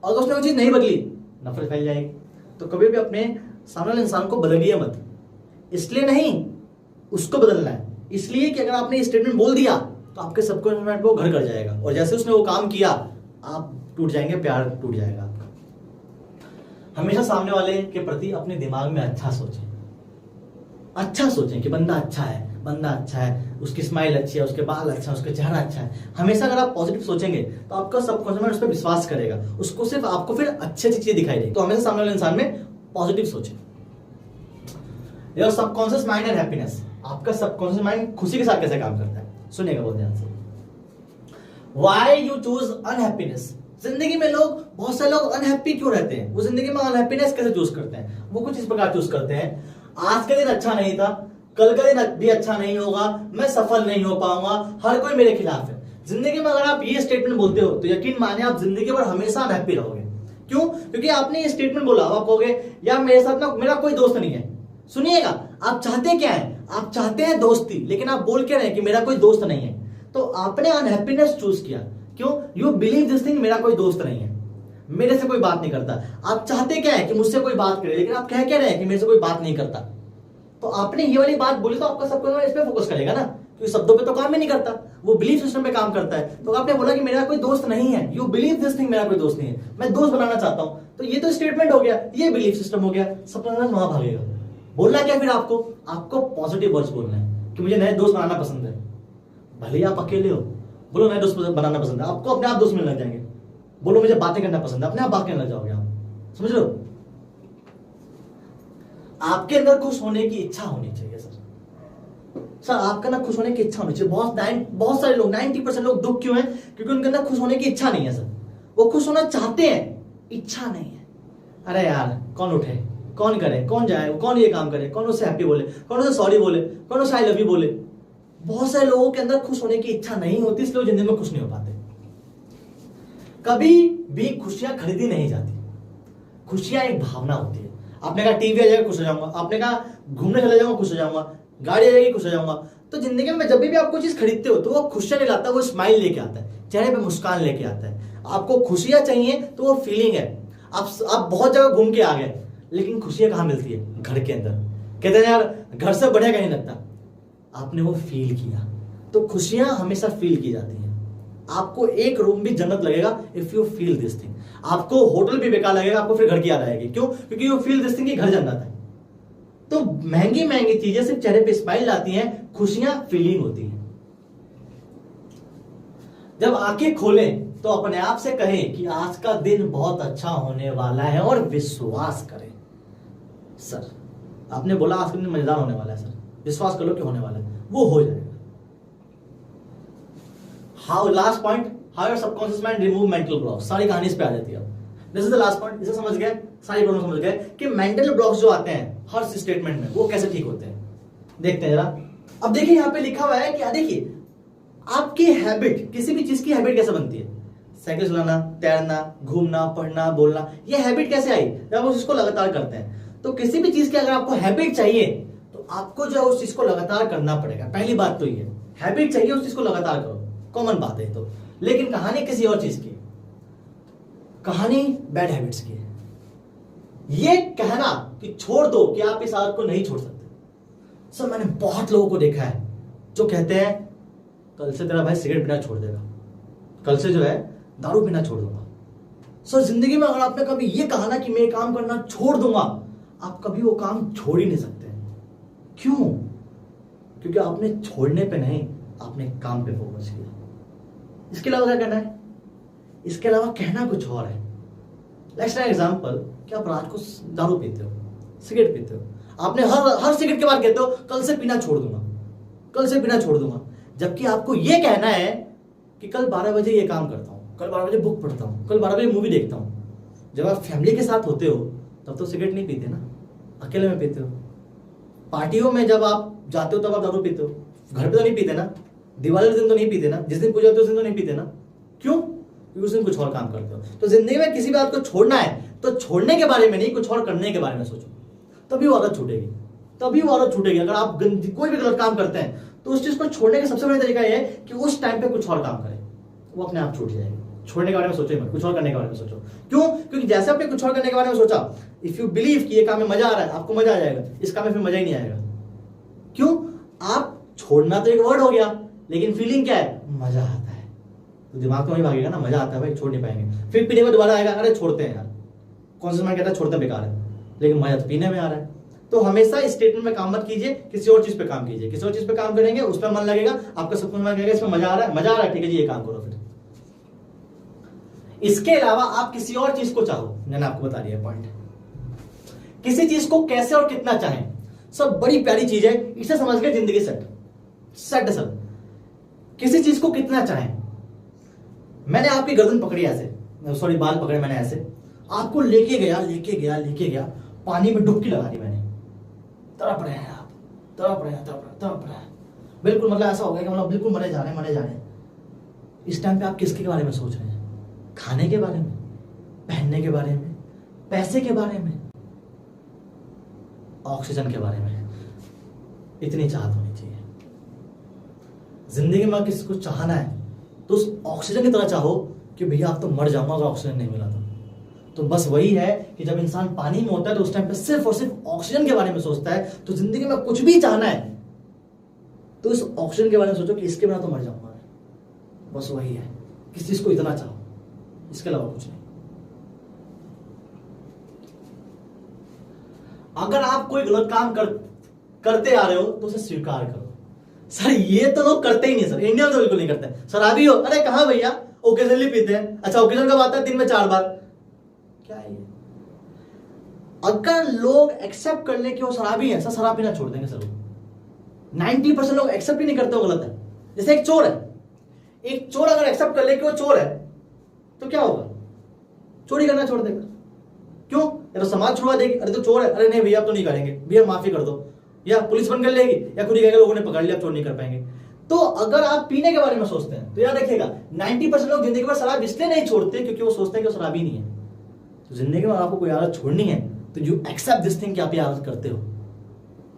अगर उसने वो चीज नहीं बदली, नफरत फैल जाएगी। तो कभी भी अपने सामने वाले इंसान को बदलिए मत, इसलिए नहीं उसको बदलना है, इसलिए कि अगर आपने स्टेटमेंट बोल दिया तो आपके सबकॉन्शियस माइंड को घर कर जाएगा, और जैसे उसने वो काम किया आप टूट जाएंगे, प्यार टूट जाएगा आपका। हमेशा सामने वाले के प्रति अपने दिमाग में अच्छा सोचें, अच्छा सोचें कि बंदा अच्छा है, बंदा अच्छा है, उसकी स्माइल अच्छी है, उसके बाल अच्छा है, उसका चेहरा अच्छा है। हमेशा अगर आप पॉजिटिव सोचेंगे तो आपका सबकॉन्शियस माइंड उस पर विश्वास करेगा, उसको सिर्फ आपको फिर अच्छी अच्छी चीजें दिखाई देगी। तो हमेशा सामने वाले इंसान में पॉजिटिव सोचें। Your subconscious mind and happiness, आपका सबकॉन्शियस माइंड खुशी के साथ कैसे काम करता है, सुनिएगा बहुत ध्यान से। व्हाई यू चूज अनहैप्पीनेस, जिंदगी में लोग, बहुत सारे लोग अनहैप्पी क्यों रहते हैं, वो जिंदगी में अनहैप्पीनेस कैसे चूज करते हैं, वो कुछ इस प्रकार चूज करते हैं, आज का दिन अच्छा नहीं था, कल का दिन भी अच्छा नहीं होगा, मैं सफल नहीं हो पाऊंगा, हर कोई मेरे खिलाफ है। जिंदगी में अगर आप ये स्टेटमेंट बोलते हो तो यकीन माने आप जिंदगी भर हमेशा अनहैप्पी रहोगे। क्यों? क्योंकि आपने ये स्टेटमेंट बोला, आप कहोगे यार मेरे साथ ना मेरा कोई दोस्त नहीं है। सुनिएगा, आप चाहते क्या है, आप चाहते हैं दोस्ती, लेकिन आप बोल क्या रहे हैं कि मेरा कोई दोस्त नहीं है। तो आपने अनहैप्पीनेस चूज किया। क्यों? यू बिलीव दिस थिंग, मेरा कोई दोस्त नहीं है, मेरे से कोई बात नहीं करता। आप चाहते क्या है कि मुझसे कोई बात करे, लेकिन आप कह क्या रहे हैं कि मेरे से कोई बात नहीं करता। तो आपने ये वाली बात बोली तो आपका सबको इस पे फोकस करेगा ना, क्योंकि शब्दों पे तो काम ही नहीं करता, वो बिलीफ सिस्टम पे काम करता है। तो आपने बोला कि मेरा कोई दोस्त नहीं है, यू बिलीव दिस थिंग, मेरा कोई दोस्त नहीं है, मैं दोस्त बनाना चाहता हूं, तो ये तो स्टेटमेंट हो गया, ये बिलीफ सिस्टम हो गया, सबको वहां भागेगा। बोलना क्या फिर आपको पॉजिटिव वर्ड्स बोलना है कि मुझे नए दोस्त बनाना पसंद है। भले आप अकेले हो, बोलो नए दोस्त बनाना पसंद है, आपको अपने आप दोस्त मिलने लग जाएंगे। बोलो मुझे बातें करना पसंद है, अपने आप बात करने लग जाओगे आप, समझ लो। आपके अंदर खुश होने की इच्छा होनी चाहिए सर आपका ना खुश होने की इच्छा होनी चाहिए। बहुत सारे लोग 90% लोग दुख क्यों है, क्योंकि उनके अंदर खुश होने की इच्छा नहीं है सर। वो खुश होना चाहते हैं, इच्छा नहीं है। अरे यार कौन उठे, कौन करे, कौन जाए, कौन ये काम करे, कौन उससे हैप्पी बोले, कौन उससे सॉरी बोले, कौन उससे आई लव यू बोले। बहुत सारे लोगों के अंदर खुश होने की इच्छा नहीं होती, इसलिए जिंदगी में खुश नहीं हो पाते। कभी भी खुशियां खरीदी नहीं जाती, खुशियां एक भावना होती है। आपने कहा टीवी आ जाएगा खुश हो जाऊंगा, आपने कहा घूमने चले जाऊंगा खुश हो जाऊंगा, गाड़ी आ जाएगी खुश हो जाऊंगा। तो जिंदगी में जब भी आप कोई चीज खरीदते हो तो वो खुशियां नहीं लाता, वो स्माइल लेके आता है, चेहरे पे मुस्कान लेके आता है। आपको खुशियां चाहिए तो वो फीलिंग है। आप बहुत जगह घूम के आ गए, लेकिन खुशियां कहां मिलती है? घर के अंदर। कहते हैं यार घर से बढ़िया कहीं लगता, आपने वो फील किया। तो खुशियां हमेशा फील की जाती हैं। आपको एक रूम भी जन्नत लगेगा if you feel this thing. आपको होटल भी बेकार लगेगा, आपको फिर घर की याद आएगी। क्यों? क्योंकि यू फील दिस थिंग कि घर जन्नत है। तो महंगी महंगी चीजें सिर्फ चेहरे पे स्माइल लाती हैं, खुशियां फीलिंग होती हैं। जब आंखें खोलें तो अपने आप से कहें कि आज का दिन बहुत अच्छा होने वाला है और विश्वास करें। सर आपने बोला आज का दिन मजेदार होने वाला है सर, विश्वास कर लो कि होने वाला है, वो हो जाएगा। How, last point, how your subconscious mind remove mental blocks. सारी कहानी इस पे आ जाती है। This is the last point. इसे समझ गए, सारी प्रॉब्लम समझ गए कि मेंटल ब्लॉक्स जो आते हैं हर स्टेटमेंट में, वो कैसे ठीक होते हैं। देखते हैं जरा। अब देखिए यहाँ पे लिखा हुआ है कि देखिए आपकी हैबिट, किसी भी चीज की हैबिट कैसे बनती है? साइकिल चलाना, तैरना, घूमना, पढ़ना, बोलना, ये हैबिट कैसे आई? जब आप उसको लगातार करते हैं। तो किसी भी चीज की अगर आपको हैबिट चाहिए तो आपको जो उस चीज को लगातार करना पड़ेगा। पहली बात तो ये हैबिट चाहिए, उस चीज को लगातार करो, कॉमन बात है। तो लेकिन कहानी किसी और चीज की, कहानी बैड हैबिट्स की है। ये कहना कि छोड़ दो कि आप इस आदत को नहीं छोड़ सकते। सर मैंने बहुत लोगों को देखा है जो कहते हैं कल से तेरा भाई सिगरेट पीना छोड़ देगा, कल से जो है दारू पीना छोड़ दूंगा। सर जिंदगी में अगर आपने कभी ये कहा ना कि मैं काम करना छोड़ दूंगा, आप कभी वो काम छोड़ ही नहीं सकते। क्यों? क्योंकि आपने छोड़ने पे नहीं, आपने काम पे फोकस किया। इसके अलावा क्या कहना है? इसके अलावा कहना कुछ और है। लेट्स टेक एग्जांपल कि आप रात को दारू पीते हो, सिगरेट पीते हो, आपने हर सिगरेट के बाद कहते हो कल से पीना छोड़ दूंगा, कल से पीना छोड़ दूंगा। जबकि आपको यह कहना है कि कल 12 बजे ये काम करता हूं, कल 12 बजे बुक पढ़ता हूं, कल 12 बजे मूवी देखता हूं। जब आप फैमिली के साथ होते हो तब तो सिगरेट नहीं पीते ना, अकेले में पीते हो। पार्टियों में जब आप जाते हो तब आप दारू पीते हो, घर पे तो नहीं पीते ना, दिवाली के दिन तो नहीं पीते ना, जिस दिन पूजा होती है उस दिन तो नहीं पीते ना। क्यों? क्योंकि उस दिन कुछ और काम करते हो। तो जिंदगी में किसी बात को छोड़ना है तो छोड़ने के बारे में नहीं, कुछ और करने के बारे में सोचो, तभी वो आदत छूटेगी। तभी वो आदत छूटेगी। अगर आप कोई भी गलत काम करते हैं तो उस चीज को छोड़ने का सबसे बड़ा तरीका यह है कि उस टाइम पे कुछ और काम करें, वो अपने आप छूट जाएगी। छोड़ने के बारे में सोचो ही मत, कुछ और करने के बारे में सोचो। क्यों? क्योंकि जैसे आपने कुछ और करने के बारे में सोचा, इफ यू बिलीव कि ये काम में मजा आ रहा है, आपको मजा आ जाएगा, इस काम में फिर मजा ही नहीं आएगा। क्यों? आप छोड़ना तो एक वर्ड हो गया, लेकिन फीलिंग क्या है? मजा आता है। तो दिमाग तो वही भागेगा ना, मजा आता है भाई, छोड़ नहीं पाएंगे। फिर पीने में दोबारा आएगा, अरे छोड़ते हैं यार, कॉन्शियस माइंड कहता है छोड़ते बेकार है, लेकिन मजा तो पीने में आ रहा है। तो हमेशा इस स्टेटमेंट में काम मत कीजिए, किसी और चीज पे काम कीजिए। किसी और चीज पे काम करेंगे, उस पर मन लगेगा, आपका सब कुछ मन लगेगा, इसमें मजा आ रहा है, मजा आ रहा है, ठीक है जी, ये काम करो। फिर इसके अलावा आप किसी और चीज को चाहो, मैंने आपको बता दिया पॉइंट। किसी चीज को कैसे और कितना चाहें, सब बड़ी प्यारी चीज है, इसे समझ के जिंदगी सेट है सब। किसी चीज को कितना चाहें, मैंने आपकी गर्दन पकड़ी ऐसे, सॉरी बाल पकड़े मैंने ऐसे, आपको लेके गया पानी में डुबकी लगा दी मैंने। तड़प रहे हैं आप, तड़प रहे हैं, बिल्कुल मतलब ऐसा हो गया कि मतलब बिल्कुल मरे जा रहे हैं। इस टाइम पे आप किसके बारे में सोच रहे हैं? खाने के बारे में, पहनने के बारे में, पैसे के बारे में, ऑक्सीजन के बारे में। इतनी चाहत होनी चाहिए जिंदगी में। किसी को चाहना है तो उस ऑक्सीजन की तरह चाहो कि भैया आप तो मर जाऊंगा अगर ऑक्सीजन नहीं मिला तो बस वही है कि जब इंसान पानी में होता है तो उस टाइम पे सिर्फ और सिर्फ ऑक्सीजन के बारे में सोचता है। तो जिंदगी में कुछ भी चाहना है तो इस ऑक्सीजन के बारे में सोचो कि इसके बिना तो मर जाऊंगा। बस वही है, किसी चीज को इतना चाहो, इसके अलावा कुछ नहीं। अगर आप कोई गलत काम करते आ रहे हो तो उसे स्वीकार करो। सर ये तो लोग करते ही नहीं सर, इंडिया में तो बिल्कुल नहीं करते। शराबी हो, अरे कहां भैया, ओकेजनली पीते हैं। अच्छा ओकेजन कब आता है? दिन में 4 बार। क्या है ये? अगर लोग एक्सेप्ट कर ले कि वो शराबी है, सर शराब पीना छोड़ देंगे सर। 90% लोग एक्सेप्ट ही नहीं करते, वो गलत है। जैसे एक चोर है, एक चोर अगर एक्सेप्ट कर ले कि वो चोर है तो क्या होगा? चोरी करना छोड़ देगा। क्यों? या तो समाज छुड़वा देगी, अरे तो चोर है, अरे नहीं भैया आप तो नहीं करेंगे, भैया माफी कर दो, या पुलिस बंद कर लेगी, या खुद ही कहेंगे लोगों ने पकड़ लिया, चोर नहीं कर पाएंगे। तो अगर आप पीने के बारे में सोचते हैं तो याद रखिएगा 90% लोग जिंदगी में शराब इसलिए नहीं छोड़ते क्योंकि वो सोचते हैं कि शराबी नहीं है। तो जिंदगी में आपको कोई आदत छोड़नी है तो यू एक्सेप्ट दिस थिंग कि आप ये आदत करते हो।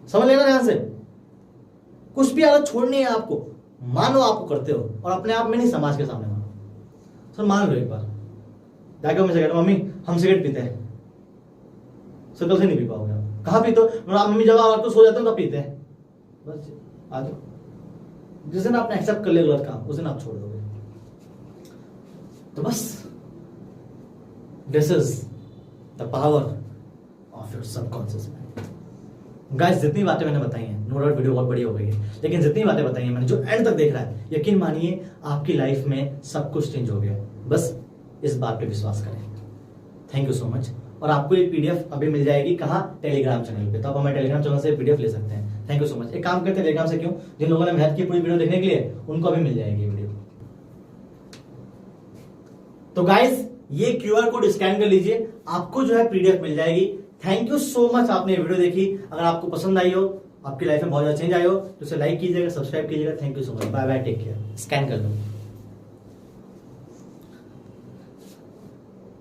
समझ लेना ध्यान से, कुछ भी आदत छोड़नी है आपको, मानो आपको करते हो, और अपने आप में नहीं समाज के सामने मानो। सर मान लो एक बार जाके मम्मी से कहते मम्मी हम सिगरेट पीते हैं। सर कल से नहीं पी पाओगे आप। कहाँ पीते हो? मम्मी जब आप तो सो जाते हो तब पीते हैं। बस आ जाओ। जिस दिन आपने एक्सेप्ट कर लिया गलत काम, उस दिन आप छोड़ दोगे। तो बस this is the power of your subconscious mind. Guys जितनी बातें मैंने बताई हैं, नो डाउट वीडियो बहुत बड़ी हो गई है, लेकिन जितनी बातें बताई हैं मैंने, जो एंड तक देख रहा है, यकीन मानिए आपकी लाइफ में सब कुछ चेंज हो गया। बस इस बात पे विश्वास करें। Thank you so much. और आपको एक पीडीएफ अभी मिल जाएगी, कहाँ? टेलीग्राम चैनल पे। तो आप हमारे टेलीग्राम चैनल से पीडीएफ ले सकते हैं। Thank you so much. एक काम करते हैं टेलीग्राम से, क्यों? जिन लोगों ने मेहनत की पूरी वीडियो देखने के लिए, उनको अभी मिल जाएगी वीडियो। तो गाइस ये क्यूआर कोड स्कैन कर लीजिए, आपको जो है पीडीएफ मिल जाएगी। थैंक यू सो मच, आपने वीडियो देखी। अगर आपको पसंद आई हो, आपकी लाइफ में बहुत ज्यादा चेंज आए हो, तो उसे लाइक कीजिएगा, सब्सक्राइब कीजिएगा। Thank you so much, bye bye, take care. Scan कर लो।